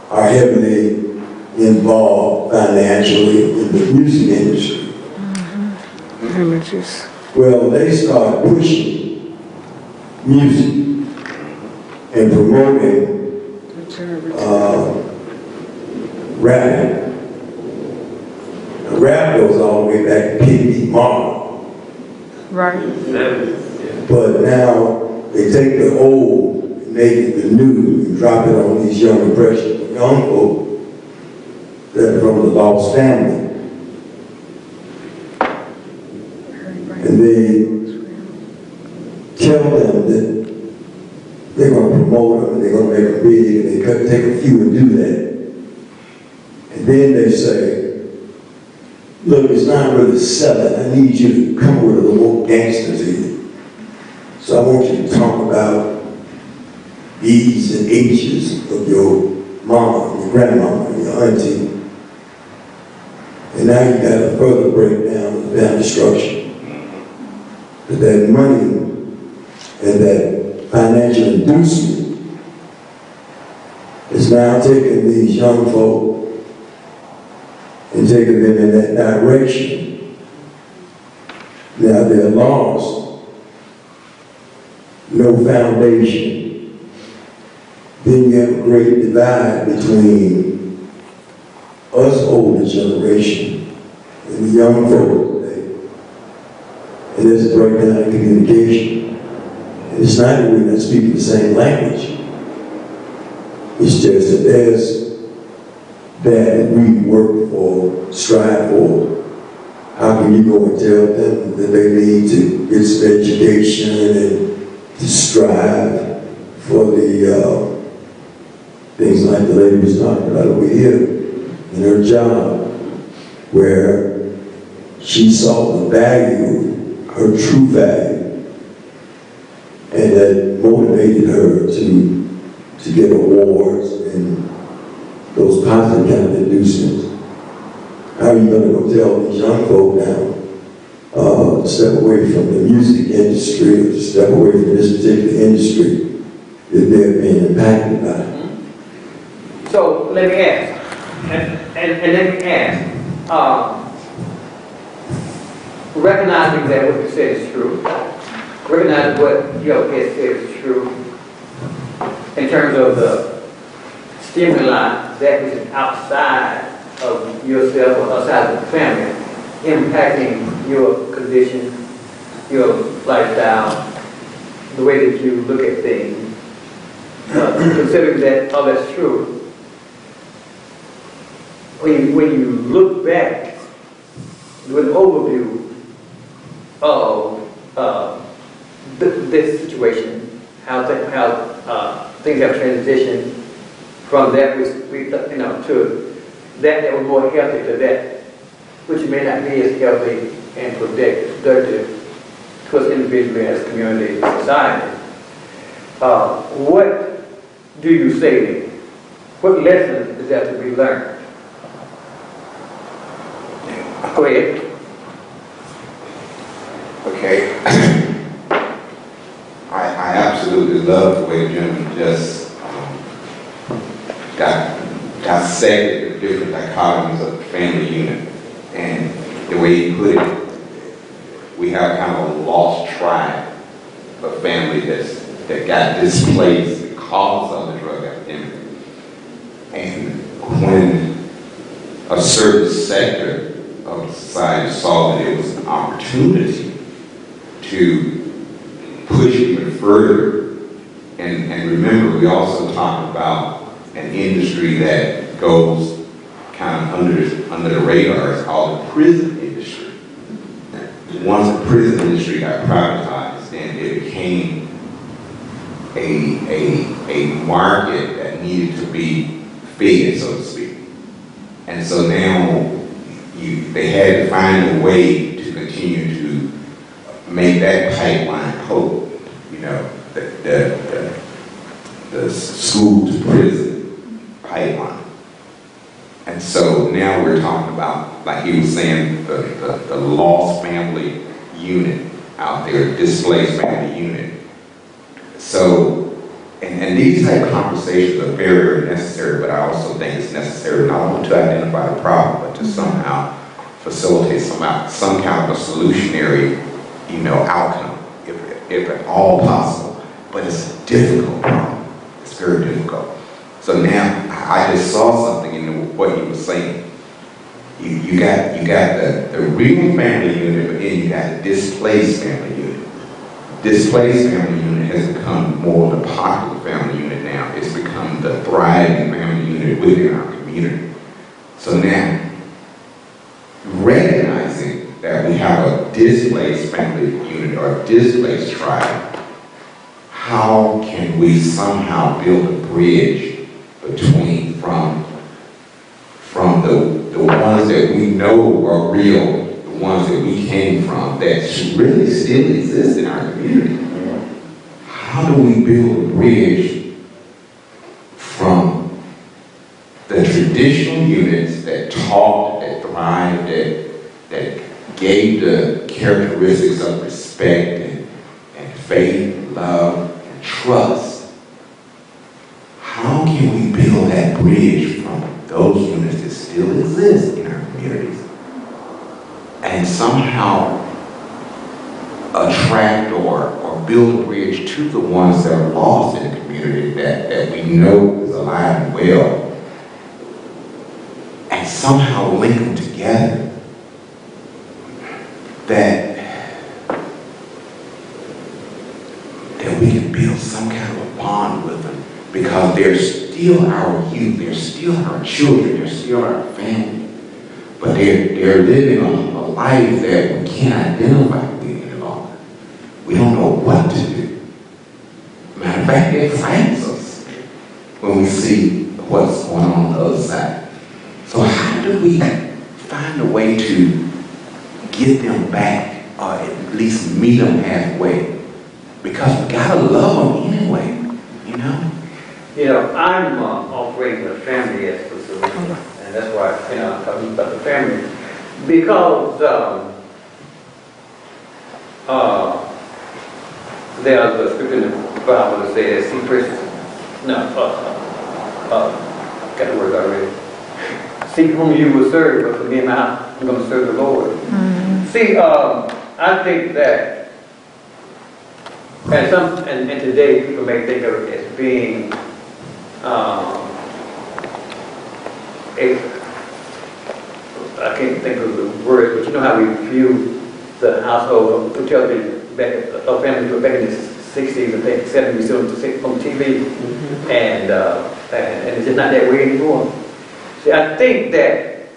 are heavily involved financially in the music industry. Images. Well, they started pushing music and promoting rap. Now, rap goes all the way back to P.B. Martin. Right. But now they take the old and make it the new and drop it on these young impressionable young folk that are from the lost family. And they tell them that they're going to promote them and they're going to make them big, and they take a few and do that. And then they say, look, it's not really selling. I need you to come with a little more gangsters in it. So I want you to talk about B's and H's of your mama, your grandmama, and your auntie. And now you got a further breakdown of family structure. That money and that financial inducement is now taking these young folk and taking them in that direction. Now they're lost. No foundation. Then you have a great divide between us older generation and the young folk. And there's a breakdown in communication. And it's not that we're not speaking the same language. It's just that there's that we work for, strive for. How can you go and tell them that they need to get some education and to strive for the things like the lady was talking about over here in her job, where she saw the value, her true value, and that motivated her to get awards and those positive kind of inducements. How are you going to go tell these young folk now to step away from the music industry or to step away from this particular industry if they're being impacted by it? So let me ask, and let me ask, recognizing that what you said is true, recognizing what your guest said is true, in terms of the stimuli that is outside of yourself or outside of the family, impacting your condition, your lifestyle, the way that you look at things, considering that all that's true, when you look back with an overview of this situation, how things have transitioned from that, to that was more healthy to that, which may not be as healthy and productive to us individually as community and society. What do you say then? What lessons is that to be learned? Go ahead. Okay. I absolutely love the way Jim just dissected the different dichotomies of the family unit. And the way he put it, we have kind of a lost tribe of family that got displaced because of the drug epidemic. And when a certain sector of society saw that it was an opportunity to push even further, and remember, we also talked about an industry that goes kind of under the radar. It's called the prison industry. Once the prison industry got privatized, then it became a market that needed to be fed, so to speak. And so now they had to find a way to continue to make that pipeline whole. The school to prison pipeline. And so now we're talking about, like he was saying, the lost family unit out there, displaced family unit. So, and these type of conversations are very, very necessary, but I also think it's necessary not only to identify the problem, but to somehow facilitate some kind of a solutionary, outcome, if at all possible. But it's a difficult problem. It's very difficult. So now I just saw something in what he was saying. You got the real family unit, but then you got the displaced family unit. Displaced family unit has become more the popular family unit now. It's become the thriving family unit within our community. So now, recognizing that we have a displaced family unit or a displaced tribe, how can we somehow build a bridge between from the ones that we know are real, the ones that we came from, that really still exist in our community? How do we build a bridge from the traditional units that taught, that thrived, that gave the characteristics of respect and faith, love, and trust? How can we build that bridge from those units that still exist in our communities and somehow attract or build a bridge to the ones that are lost in the community that we know is alive and well, and somehow link them together, that we can build some kind of a bond with them, because they're still our youth, they're still our children, they're still our family, but they're living a life that we can't identify with any longer. We don't know what to do. Matter of fact, it frightens us when we see what's going on the other side. So how do we find a way to get them back, or at least meet them halfway? Because we gotta love them anyway, I'm operating a family as the solution, and that's why I'm talking about the family, because there's a scripture in the Bible that says, "See first, got the word already. Seek whom you will serve, but for me and my house, I'm going to serve the Lord." Mm-hmm. See, I think that. And today people may think of it as being I can't think of the word, but you know how we view the household, which other families were back in the 60s and 70s, still on TV, mm-hmm. and it's just not that way anymore. See, I think that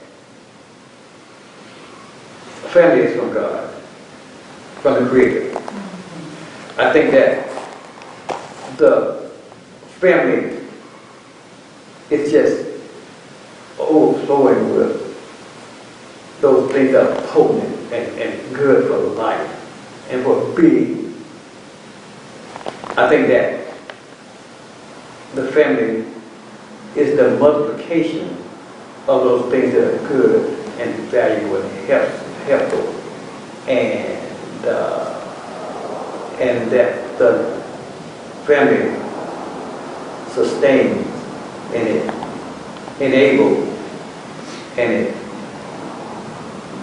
family is from God, from the Creator. I think that the family it's just overflowing with those things that are potent and good for life and for being. I think that the family is the multiplication of those things that are good and valuable and helpful, and that the family sustains and it enables and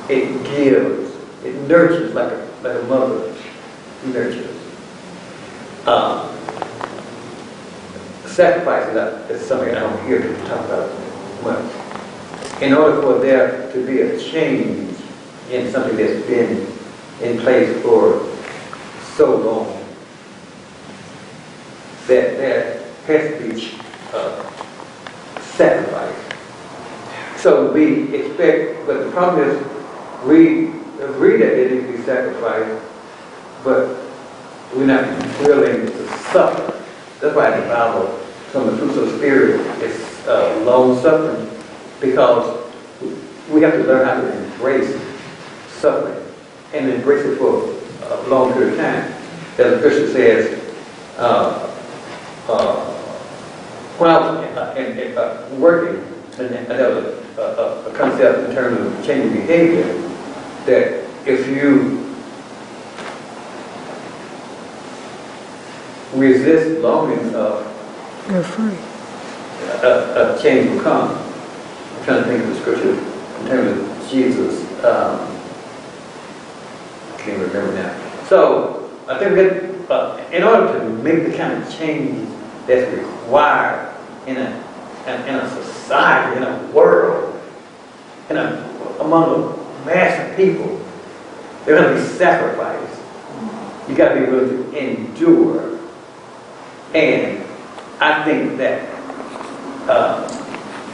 it gives, it nurtures like a mother nurtures. Sacrifice is something I don't hear people talk about much. In order for there to be a change in something that's been in place for so long, that there has to be sacrifice. So we expect, but the problem is we agree that there needs to be sacrifice, but we're not willing to suffer. That's why in the Bible, some of the fruits of the Spirit is long suffering, because we have to learn how to embrace suffering and embrace it for a long period of time. As the Christian says, when I was working, and there was a concept in terms of changing behavior, that if you resist long enough, You're free. a change will come. I'm trying to think of the scripture in terms of Jesus. I can't remember now. So I think that in order to make the kind of change that's required in a society, in a world, among a mass of people, there's going to be sacrifice. You got to be willing to endure. And I think that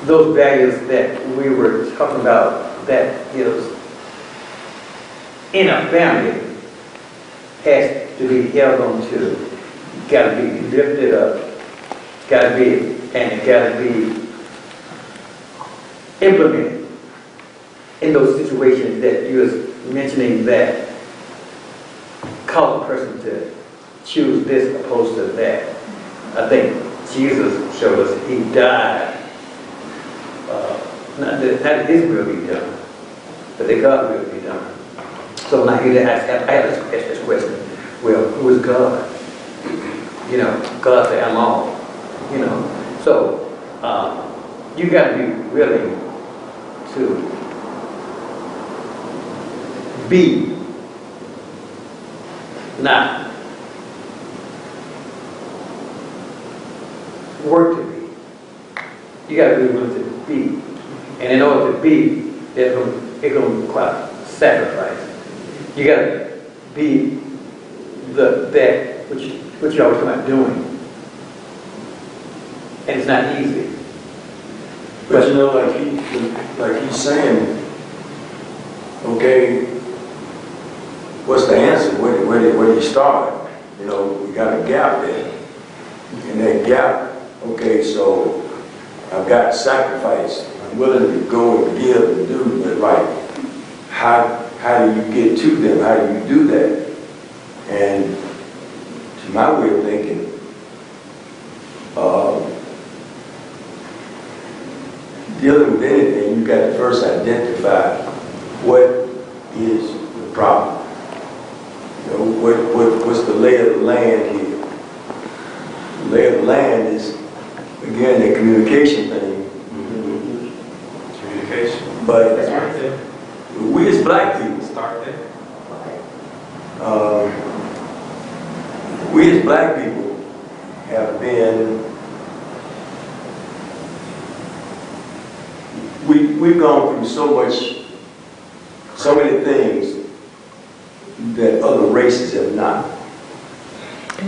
those values that we were talking about, that is in a family, has to be held on to. Got to be lifted up. Got to be, and it got to be implemented in those situations that you was mentioning that cause a person to choose this opposed to that. I think Jesus showed us he died, not that his will be done, but that God's will be done. So now you ask this question, well, who is God? God said, I'm all. So you got to be willing to be, not work to be. You got to be willing to be. And in order to be, it's going to require sacrifice. You got to be that which you're always talking about doing. And it's not easy. But like he's saying, okay, what's the answer? Where do you start? We got a gap there. And that gap, okay, so I've got sacrifice. I'm willing to go and give and do, but how do you get to them? How do you do that? And to my way of thinking, dealing with anything, you got to first identify what is the problem. What's the lay of the land here? The lay of the land is, again, the communication thing. Communication. But Start there. we as black people, Start there. we as black people have been, we've gone through so many things that other races have not.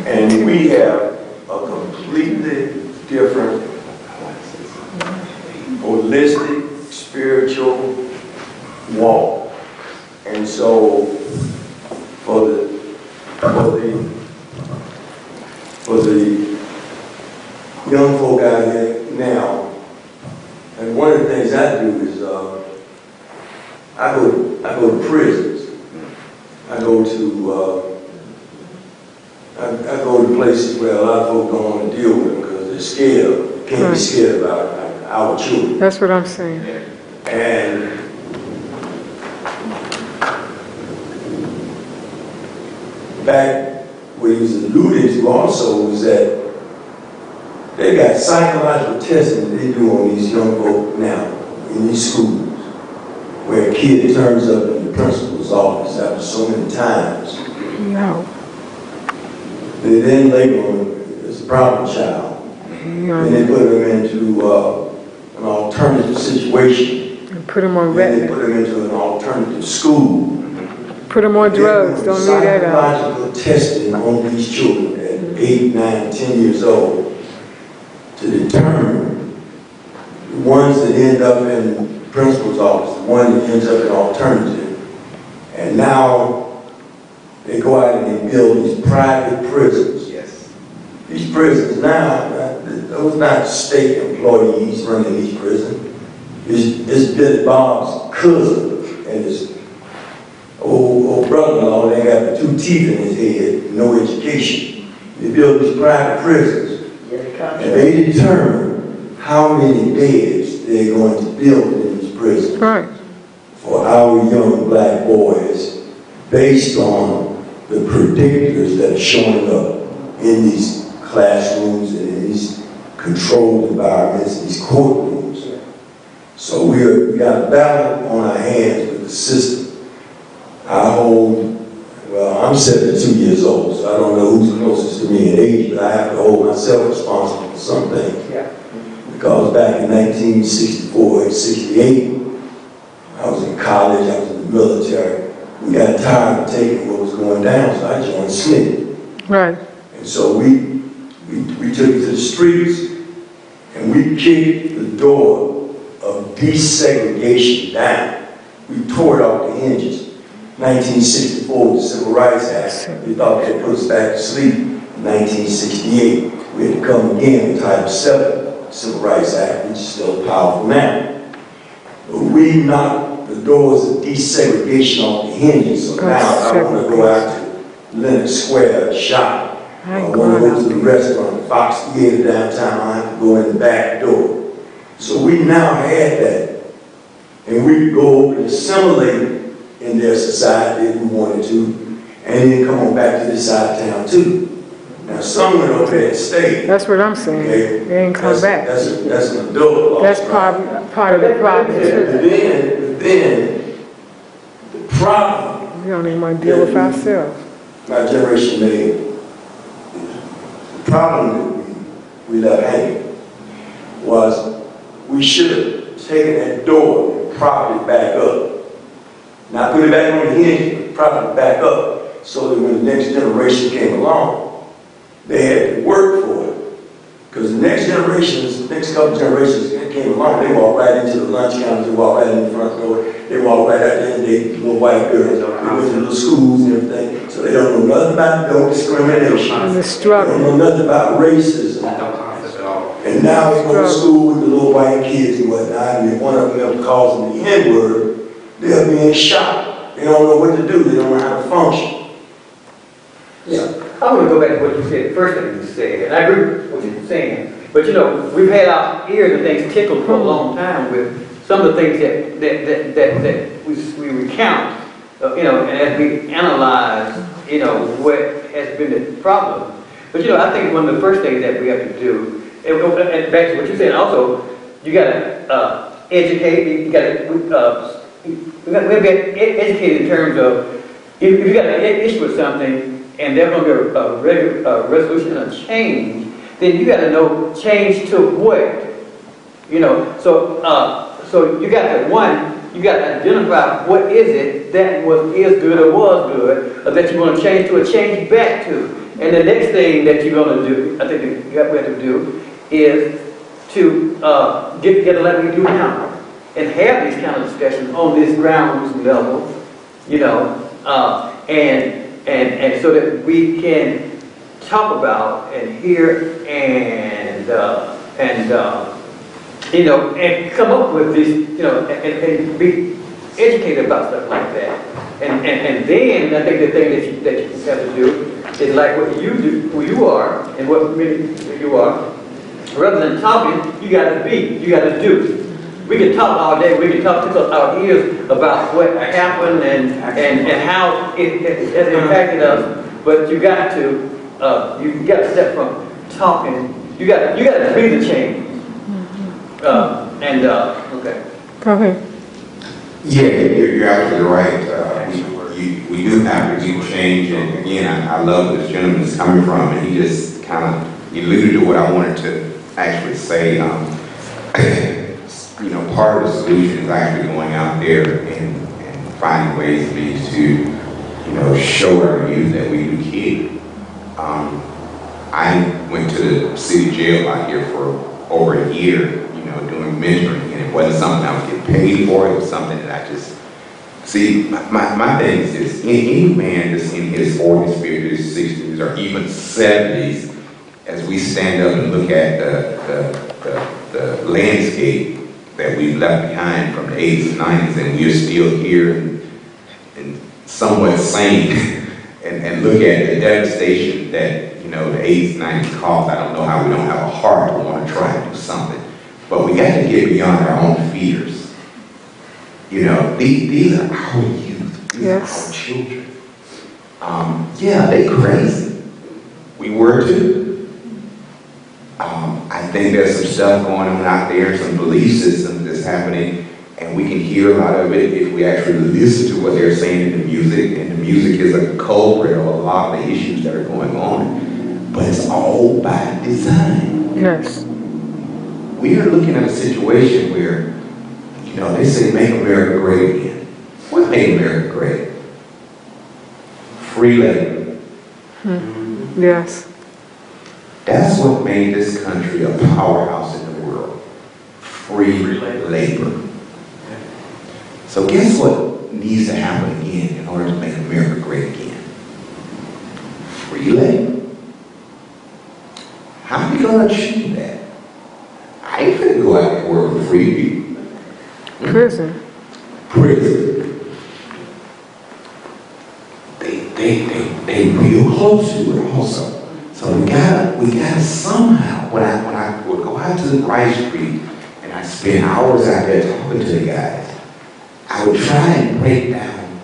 And we have a completely different, holistic, spiritual walk. And so for the young folk out here now, things I do is, I go to prisons. I go to places where a lot of folks don't want to deal with them because they're scared, can't be scared about our children. That's what I'm saying. And back what he was alluding to also was that they got psychological testing that they do on these young folk now in these schools, where a kid turns up in the principal's office after so many times. No. They then label him as a problem child. No. And they put him into an alternative situation. And put them on And they red. put him into an alternative school. Put them on drugs. Don't leave that out. Psychological testing on these children at 8, 9, 10 years old to determine the ones that end up in the principal's office, the one that ends up in alternative. And now they go out and they build these private prisons. Yes. These prisons now, those not state employees running these prisons. It's Billy Bob's cousin and his old brother-in-law. They got 2 teeth in his head, no education. They build these private prisons, and they determine how many beds they're going to build in these prisons Right. for our young black boys, based on the predictors that are showing up in these classrooms and in these controlled environments, these courtrooms. So we got a battle on our hands with the system. I'm 72 years old, so I don't know who's closest to me in age, but I have to hold myself responsible for some things. Yeah. Because back in 1964 and 68, I was in college, I was in the military. We got tired of taking what was going down, so I joined SNCC. Right. And so we took it to the streets, and we kicked the door of desegregation down. We tore it off the hinges. 1964, the Civil Rights Act, we thought that put us back to sleep. 1968, we had to come again with Title VII, Civil Rights Act, which is still powerful now. But we knocked the doors of desegregation off the hinges, so now I want to go out to Lenox Square and shop. I want to go to the restaurant, Fox Theater downtown, I have to go in the back door. So we now had that. And we could go and assimilate in their society if we wanted to, and then come on back to this side of town too. Now some went over there and stayed. That's what I'm saying. Okay? They ain't come back. That's an adult loss. That's part of the problem But too. then, the problem We don't even want to deal with ourselves. my generation made, the problem that we left hanging was we should have taken that door and propped it back up. Not put it back on the hinge, but prop it back up so that when the next generation came along, they had to work for it. Because the next couple generations that came along, they walked right into the lunch counters, they walked right in the front door, they walked right out there, and they little white girls, they went to little schools and everything, so they don't know nothing about no discrimination. And the They struggle. don't know nothing about racism. And now they go to school with the little white kids and whatnot, and if one of them calls them the N-word, they're being shot. They don't know what to do. They don't know how to function. Yeah. I want to go back to what you said, first thing you said, and I agree with what you're saying. But you know, we've had our ears and things tickled for a long time with some of the things that we recount, you know, and as we analyze, you know, what has been the problem. But you know, I think one of the first things that we have to do, and back to what you said, also, you got to educate. You got to we have to get educated in terms of if you got an issue with something and there's going to be a resolution and a change, then you got to know change to what, you know. So you got to you got to identify what is it that is good or was good, or that you want to change to or change back to. And the next thing that you're going to do, I think we have to do, is to get together like we do now and have these kind of discussions on this ground level, you know, and so that we can talk about and hear and you know, and come up with this, you know, and be educated about stuff like that. And then I think the thing that you have to do is like what you do, who you are, and what really you are. Rather than talking, you gotta be, you gotta do. We can talk all day, we can talk to our ears about what happened and how it has impacted us, but you got to step from talking, you got to be the change. Okay. Go ahead. Yeah, you're absolutely right. We do have to do change, and again, I love where this gentleman is coming from, and he just kind of alluded to what I wanted to actually say. You know, part of the solution is actually going out there and finding ways to, you know, show our youth that we do care. I went to the city jail out here for over a year, you know, doing mentoring, and it wasn't something I was getting paid for. It was something that I just, see, my thing is this: any man that's in his 40s, 50s, 60s, or even 70s, as we stand up and look at the landscape that we've left behind from the 80s and 90s, and we're still here and somewhat sane, and look at the devastation that, you know, the 80s and 90s caused. I don't know how we don't have a heart to want to try and do something. But we got to get beyond our own fears. You know, these are our youth. These are our children. Yeah, they crazy. We were too. I think there's some stuff going on out there, some belief systems that's happening, and we can hear a lot of it if we actually listen to what they're saying in the music, and the music is a culprit of a lot of the issues that are going on. But it's all by design. Yes. We are looking at a situation where, you know, they say make America great again. What made America great? Free labor. Yes. That's what made this country a powerhouse in the world. Free labor. So guess what needs to happen again in order to make America great again? Free labor. How are we going to achieve that? I ain't finna go out and work with free people. Prison. They real close to it also. So we gotta somehow, when I would go out to the Rice Street and I spend hours out there talking to the guys, I would try and break down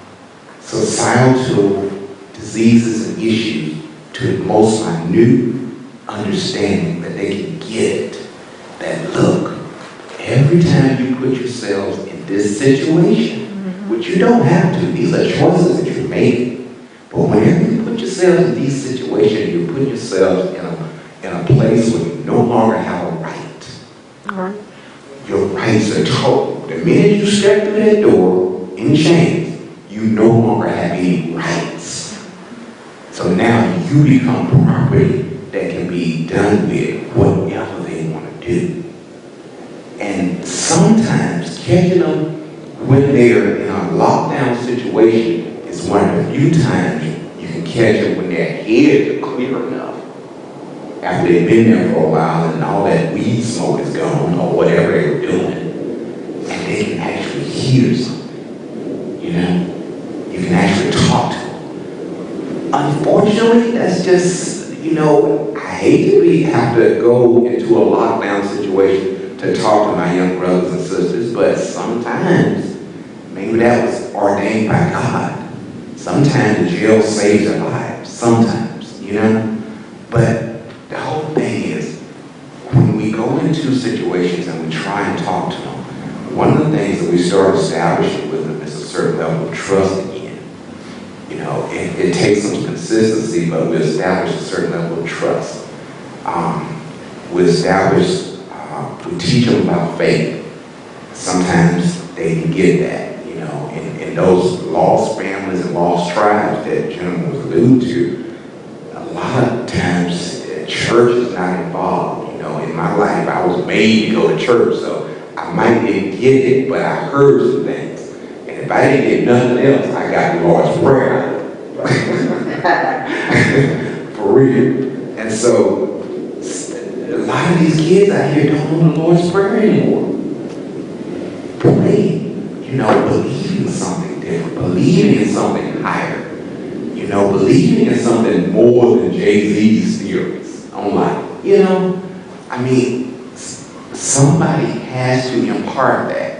societal diseases and issues to the most minute understanding that they can get. That look, every time you put yourselves in this situation, which you don't have to, these are choices that you're making. But whenever you put yourselves in these situations, you put yourselves in a place where you no longer have a right. Right. Your rights are total. The minute you step through that door in chains, you no longer have any rights. So now you become property that can be done with whatever they want to do. And sometimes catching them when they're in a lockdown situation is one of the few times you can catch them when their heads are clear enough. After they've been there for a while and all that weed smoke is gone or whatever they were doing, and they can actually hear something. You know? You can actually talk to them. Unfortunately, that's just, you know, I hate to have to go into a lockdown situation to talk to my young brothers and sisters, but sometimes maybe that was ordained by God. Sometimes the jail saves their lives. Sometimes, you know? But the whole thing is, when we go into situations and we try and talk to them, one of the things that we start establishing with them is a certain level of trust again. You know, it takes some consistency, but we establish a certain level of trust. We teach them about faith. Sometimes they can get that, you know, in those lost families and lost tribes that gentleman was alluding to. A lot of times, the church is not involved. You know, in my life, I was made to go to church, so I might didn't get it, but I heard some things. And if I didn't get nothing else, I got the Lord's Prayer. For real. And so, a lot lot of these kids out here don't know the Lord's Prayer anymore. Pray, believe in something different, believing in something higher, believing in something more than Jay-Z's theories on life. Somebody has to impart that.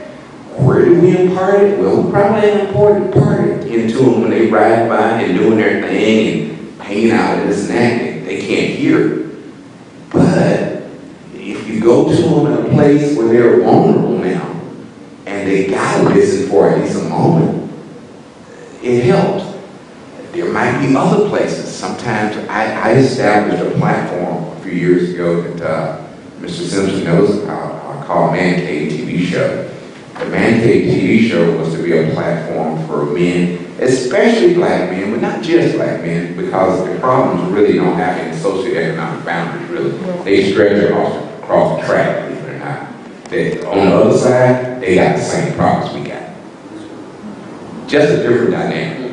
Where do we impart it? Well, we probably impart it into them when they ride by and doing their thing and hanging out and this and that. They can't hear it. But if you go to them in a place where they're vulnerable now, and they gotta listen for at least a moment, it helps. There might be other places. Sometimes I established a platform a few years ago that Mr. Simpson knows I call Man Cave TV Show. The Man Cave TV Show was to be a platform for men, especially black men, but not just black men, because the problems really don't have any socioeconomic boundaries, really. They stretch across the track, believe it or not. On the other side, they got the same problems we got. Just a different dynamic.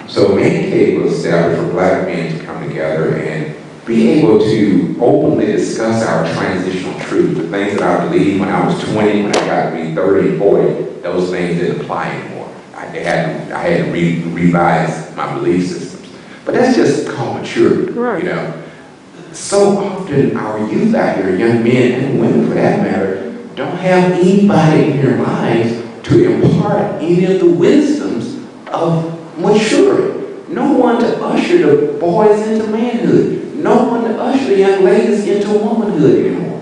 So Man Cave was established for black men to come together and be able to openly discuss our transitional truth, the things that I believed when I was 20, when I got to be 30 and 40, those things didn't apply anymore. I had to revise my belief systems. But that's just called maturity, Right. So often our youth out here, young men and women for that matter, don't have anybody in their lives to impart any of the wisdoms of maturing. No one to usher the boys into manhood. No one to usher the young ladies into womanhood anymore.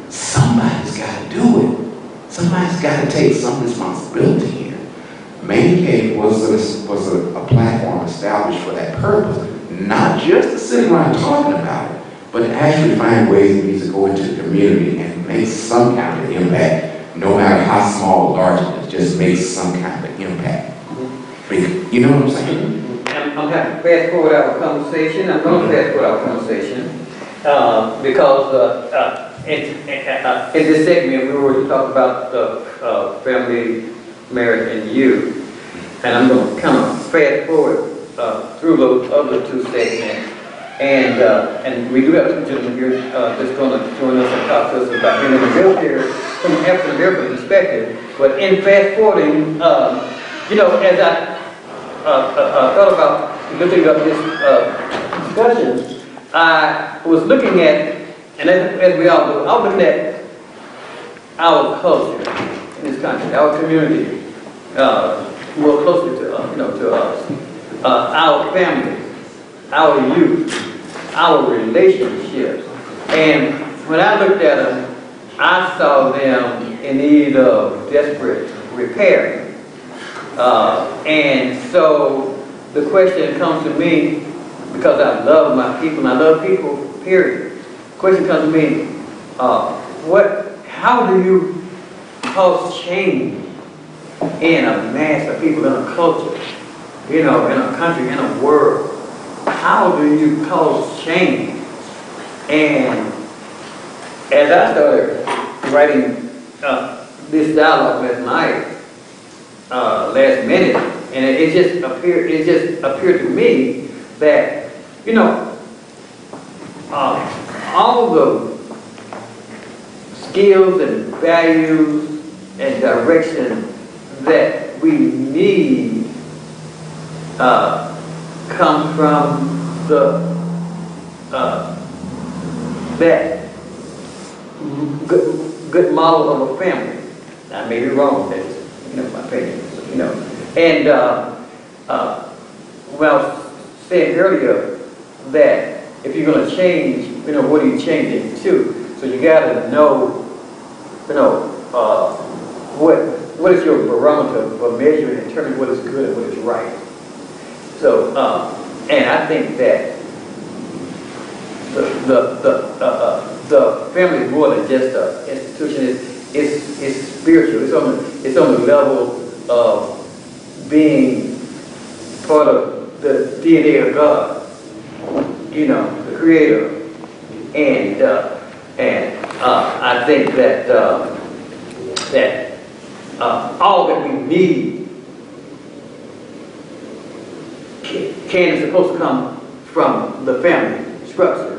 Somebody's got to do it. Somebody's got to take some responsibility here. Man Cave was a platform established for that purpose. Not just to sit around talking about it, but to actually find ways for me to go into the community and make some kind of impact, no matter how small or large it is, just make some kind of impact. You know what I'm saying? I'm having to fast forward our conversation. I'm going to fast forward our conversation because in this segment we were to talk about family, marriage, and youth. And I'm going to kind of fast forward through those other two segments. And we do have two gentlemen here that's going to join us and talk to us about being in the military from an African American perspective. But in fast forwarding, as I thought about looking up this discussion, I was looking at, and as we all do, I was looking at our culture in this country, our community, more closely to us, our families, our youth, our relationships. And when I looked at them, I saw them in need of desperate repair. And so the question comes to me, because I love my people, and I love people, period. The question comes to me, how do you cause change in a mass of people, in a culture, in a country, in a world? How do you cause change? And as I started writing this dialogue last night, last minute, and it just appeared to me that all the skills and values and direction that we need come from that good model of a family. I may be wrong with that, my opinion, And when I was saying earlier that if you're going to change, what are you changing to? So you got to know, what is your barometer for measuring and determining what is good and what is right. So, and I think that the family is more than just an institution. It's spiritual. It's on the level of being part of the DNA of God. The Creator. And I think that all that we need can is supposed to come from the family structure.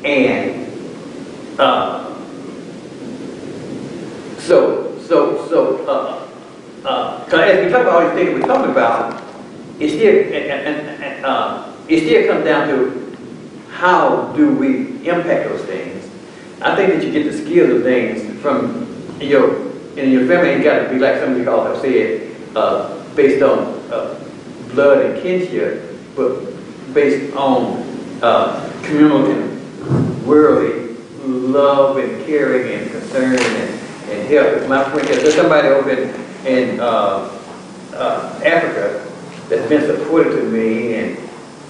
And Cause as we talk about all these things we're talking about, it still, it still comes down to how do we impact those things. I think that you get the skills of things from in your family ain't got to be like some of you all have said, based on blood and kinship, but based on communal and worldly love and caring and concern and help. My friend, there's somebody over in Africa that's been supportive to me and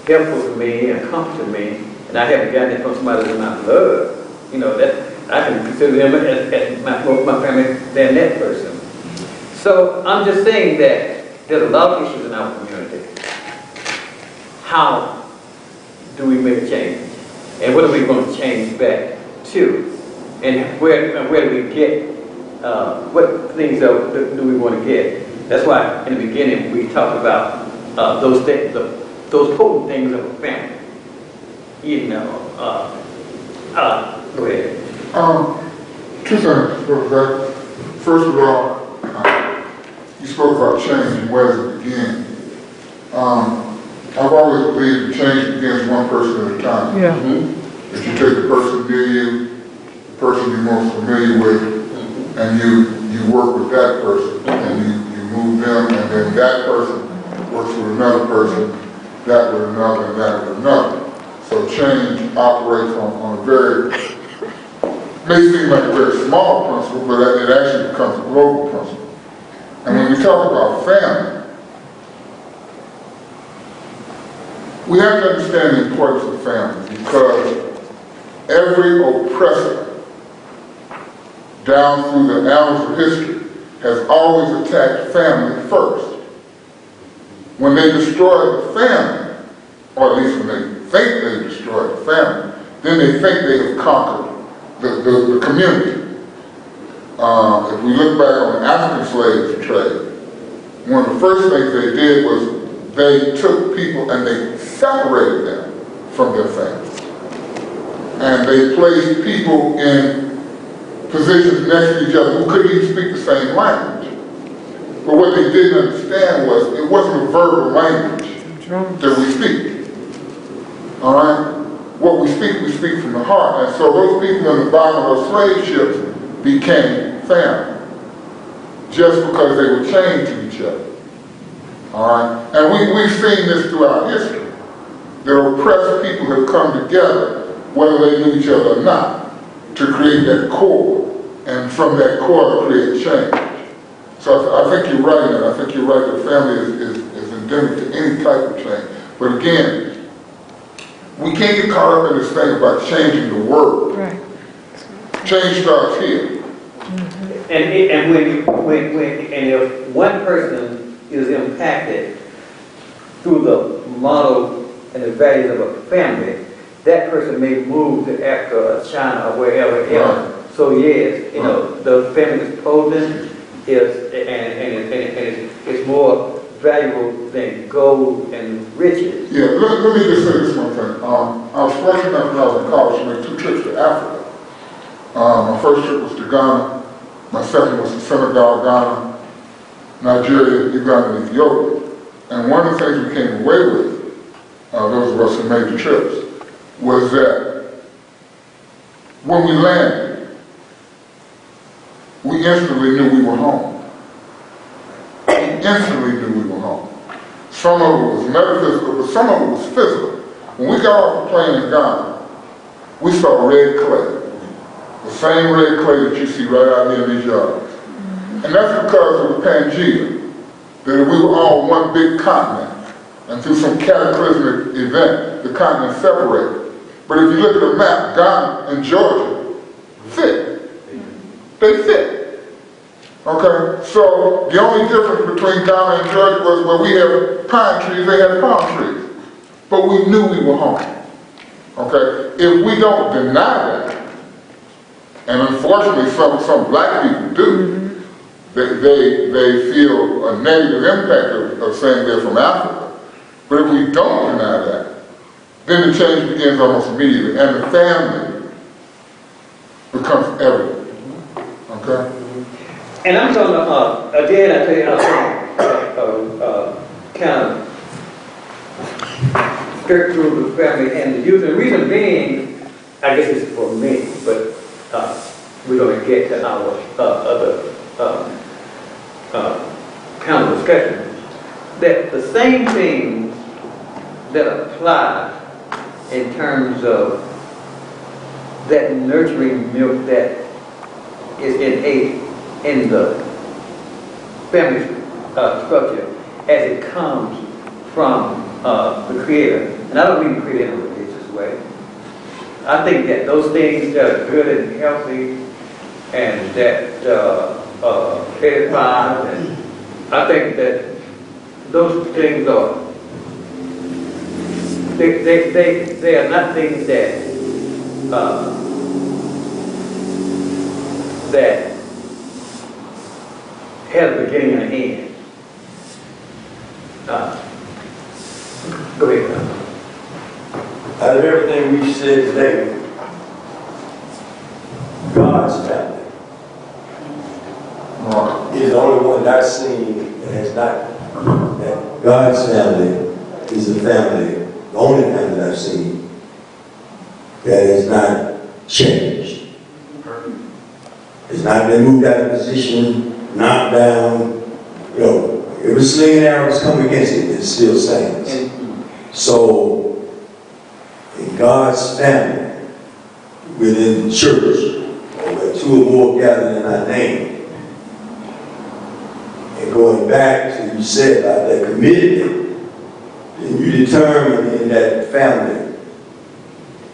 helpful to me and comfortable to me, and I haven't gotten it from somebody that's in my blood. You know, that I can consider them as my family than that person. So I'm just saying that there's a lot of issues in our community. How do we make change? And what are we going to change back to? And where do we get, what things do we want to get? That's why in the beginning we talked about those things, those potent things of a family. You know, go ahead. Two things, Brother. First of all, you spoke about change and where does it begin. I've always believed that change begins one person at a time. Yeah. If you take the person near you, the person you're most familiar with, and you work with that person, and you move them, and then that person works with another person, that with another, and that with another. So change operates on a very, may seem like a very small principle, but it actually becomes a global principle. And when we talk about family, we have to understand the importance of family, because every oppressor down through the annals of history has always attacked family first. When they destroy the family, or at least when they think they destroy the family, then they think they have conquered the community. If we look back on the African slave trade, one of the first things they did was they took people and they separated them from their families. And they placed people in positions next to each other who couldn't even speak the same language. But what they didn't understand was it wasn't a verbal language that we speak. All right? What we speak from the heart. And so those people in the bottom of those slave ships became family, just because they were chained to each other. All right? And we've seen this throughout history. The oppressed people have come together, whether they knew each other or not, to create that core, and from that core to create change. So I think you're right in that. I think you're right that family is endemic to any type of change. But again, we can't get caught up in this thing about changing the world. Right. Change starts here. Mm-hmm. And if one person is impacted through the model and the values of a family, that person may move to Africa or China or wherever else. Right. So yes, you know, the family is potent, it's more valuable than gold and riches. Yeah, let me just say this one thing. I was fortunate enough when I was in college to make 2 trips to Africa. My first trip was to Ghana. My second was to Senegal, Ghana, Nigeria, Uganda, and Ethiopia. And one of the things we came away with, those of us who made the trips, was that when we landed, we instantly knew we were home. We instantly knew we were home. Some of it was metaphysical, but some of it was physical. When we got off the plane in Ghana, we saw red clay. The same red clay that you see right out here in these yards. And that's because of the Pangea, that we were all one big continent. And through some cataclysmic event, the continent separated. But if you look at the map, Ghana and Georgia fit. They fit. Okay? So the only difference between Ghana and Georgia was where we have pine trees, they had palm trees. But we knew we were home. Okay? If we don't deny that, and unfortunately some black people do, they feel a negative impact of saying they're from Africa. But if we don't deny that, then the change begins almost immediately. And the family becomes evident, okay? And I'm talking about, again, I tell you, kind of skirt through the family and the youth. And the reason being, I guess it's for me, but we're going to get to our other kind of discussion, that the same things that apply in terms of that nurturing milk that is innate in the family structure as it comes from the Creator. And I don't mean the Creator in a religious way. I think that those things that are good and healthy and that edify, and I think that those things are, they are not things that that have a beginning and an end. Go ahead. Out of everything we said today, God's family is the only one that I've seen that has not, that God's family is a family, the only family that I've seen that has not changed. It's not been moved out of position, knocked down, you know, every sling and arrows come against it, it still stands. So, in God's family, within the church, or where two or more gathered in our name, and going back to you said about that commitment, and you determine in that family,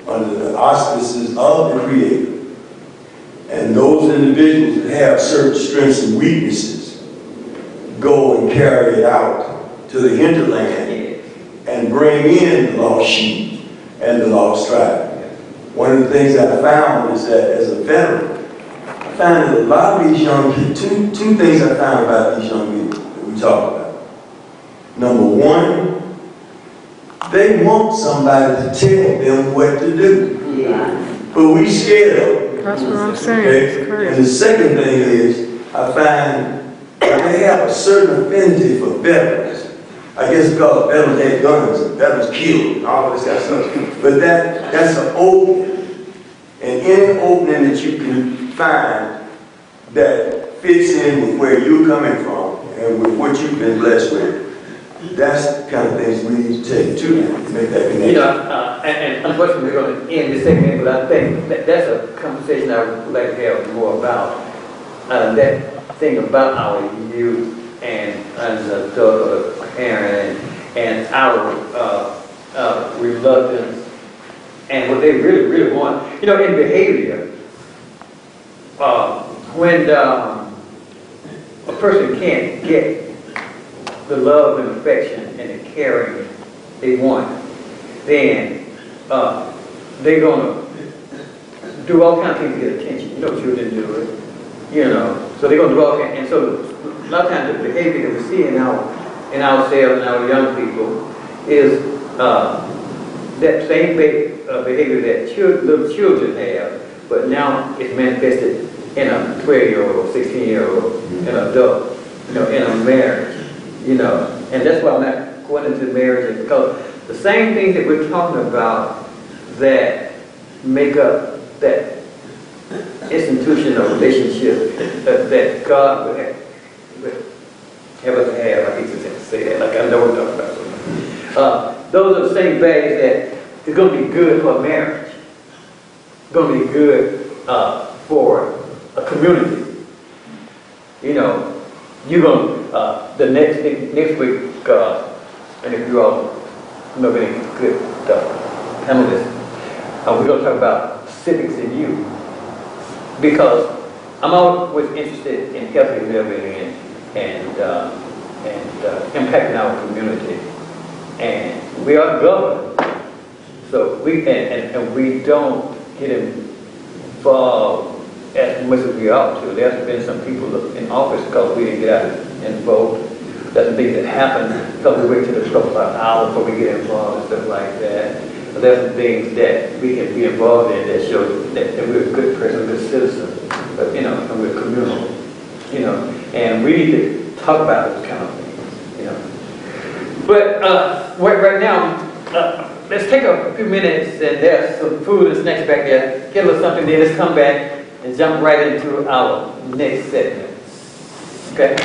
under the auspices of the Creator, and those individuals that have certain strengths and weaknesses go and carry it out to the hinterland and bring in the lost sheep and the lost tribe. One of the things that I found is that as a veteran, I found that a lot of these young kids, two things I found about these young people that we talk about. Number one, they want somebody to tell them what to do. But we scared of them. That's what I'm saying. Okay? It's crazy. And the second thing is, I find that they have a certain affinity for veterans. I guess because veterans had guns and veterans killed and all this kind of stuff. But that's an opening. And any opening that you can find that fits in with where you're coming from and with what you've been blessed with, that's the kind of things we need to take to make that connection. You know, and unfortunately, we're going to end this segment, but I think that's a conversation I would like to have more about. That thing about our youth and as an adult or a parent and our reluctance and what they really, really want. You know, in behavior, when a person can't get the love and affection and the caring they want, then they're going to do all kinds of things to get attention. You know, children do it, you know. So they're going to do all kinds. And so a lot of times the behavior that we see in ourselves and our young people is that same behavior that little children have, but now it's manifested in a 12-year-old or 16-year-old, an adult, you know, in a marriage. You know, and that's why I'm not going into marriage, because the same things that we're talking about that make up that institutional relationship that God would have us have. I hate to say that, like I know what I'm talking about. Those are the same values that is going to be good for marriage, going to be good for a community. You know, you're going to the next week, and if you all know any good panelists, we're going to talk about civics and youth, because I'm always interested in healthy living and impacting our community, and we are governed, so we and we don't get involved as much as we ought to. There's been some people in office because we didn't get out and vote. That's the things that happen because we wait till the struggle about an hour before we get involved and stuff like that. But there's some things that we can be involved in that show that we're a good person, a good citizen, but, you know, and we're communal, you know, and we need to talk about those kind of things, you know. But right now, let's take a few minutes, and there's some food and snacks back there. Get a little something there, let's come back and jump right into our next segment. Okay?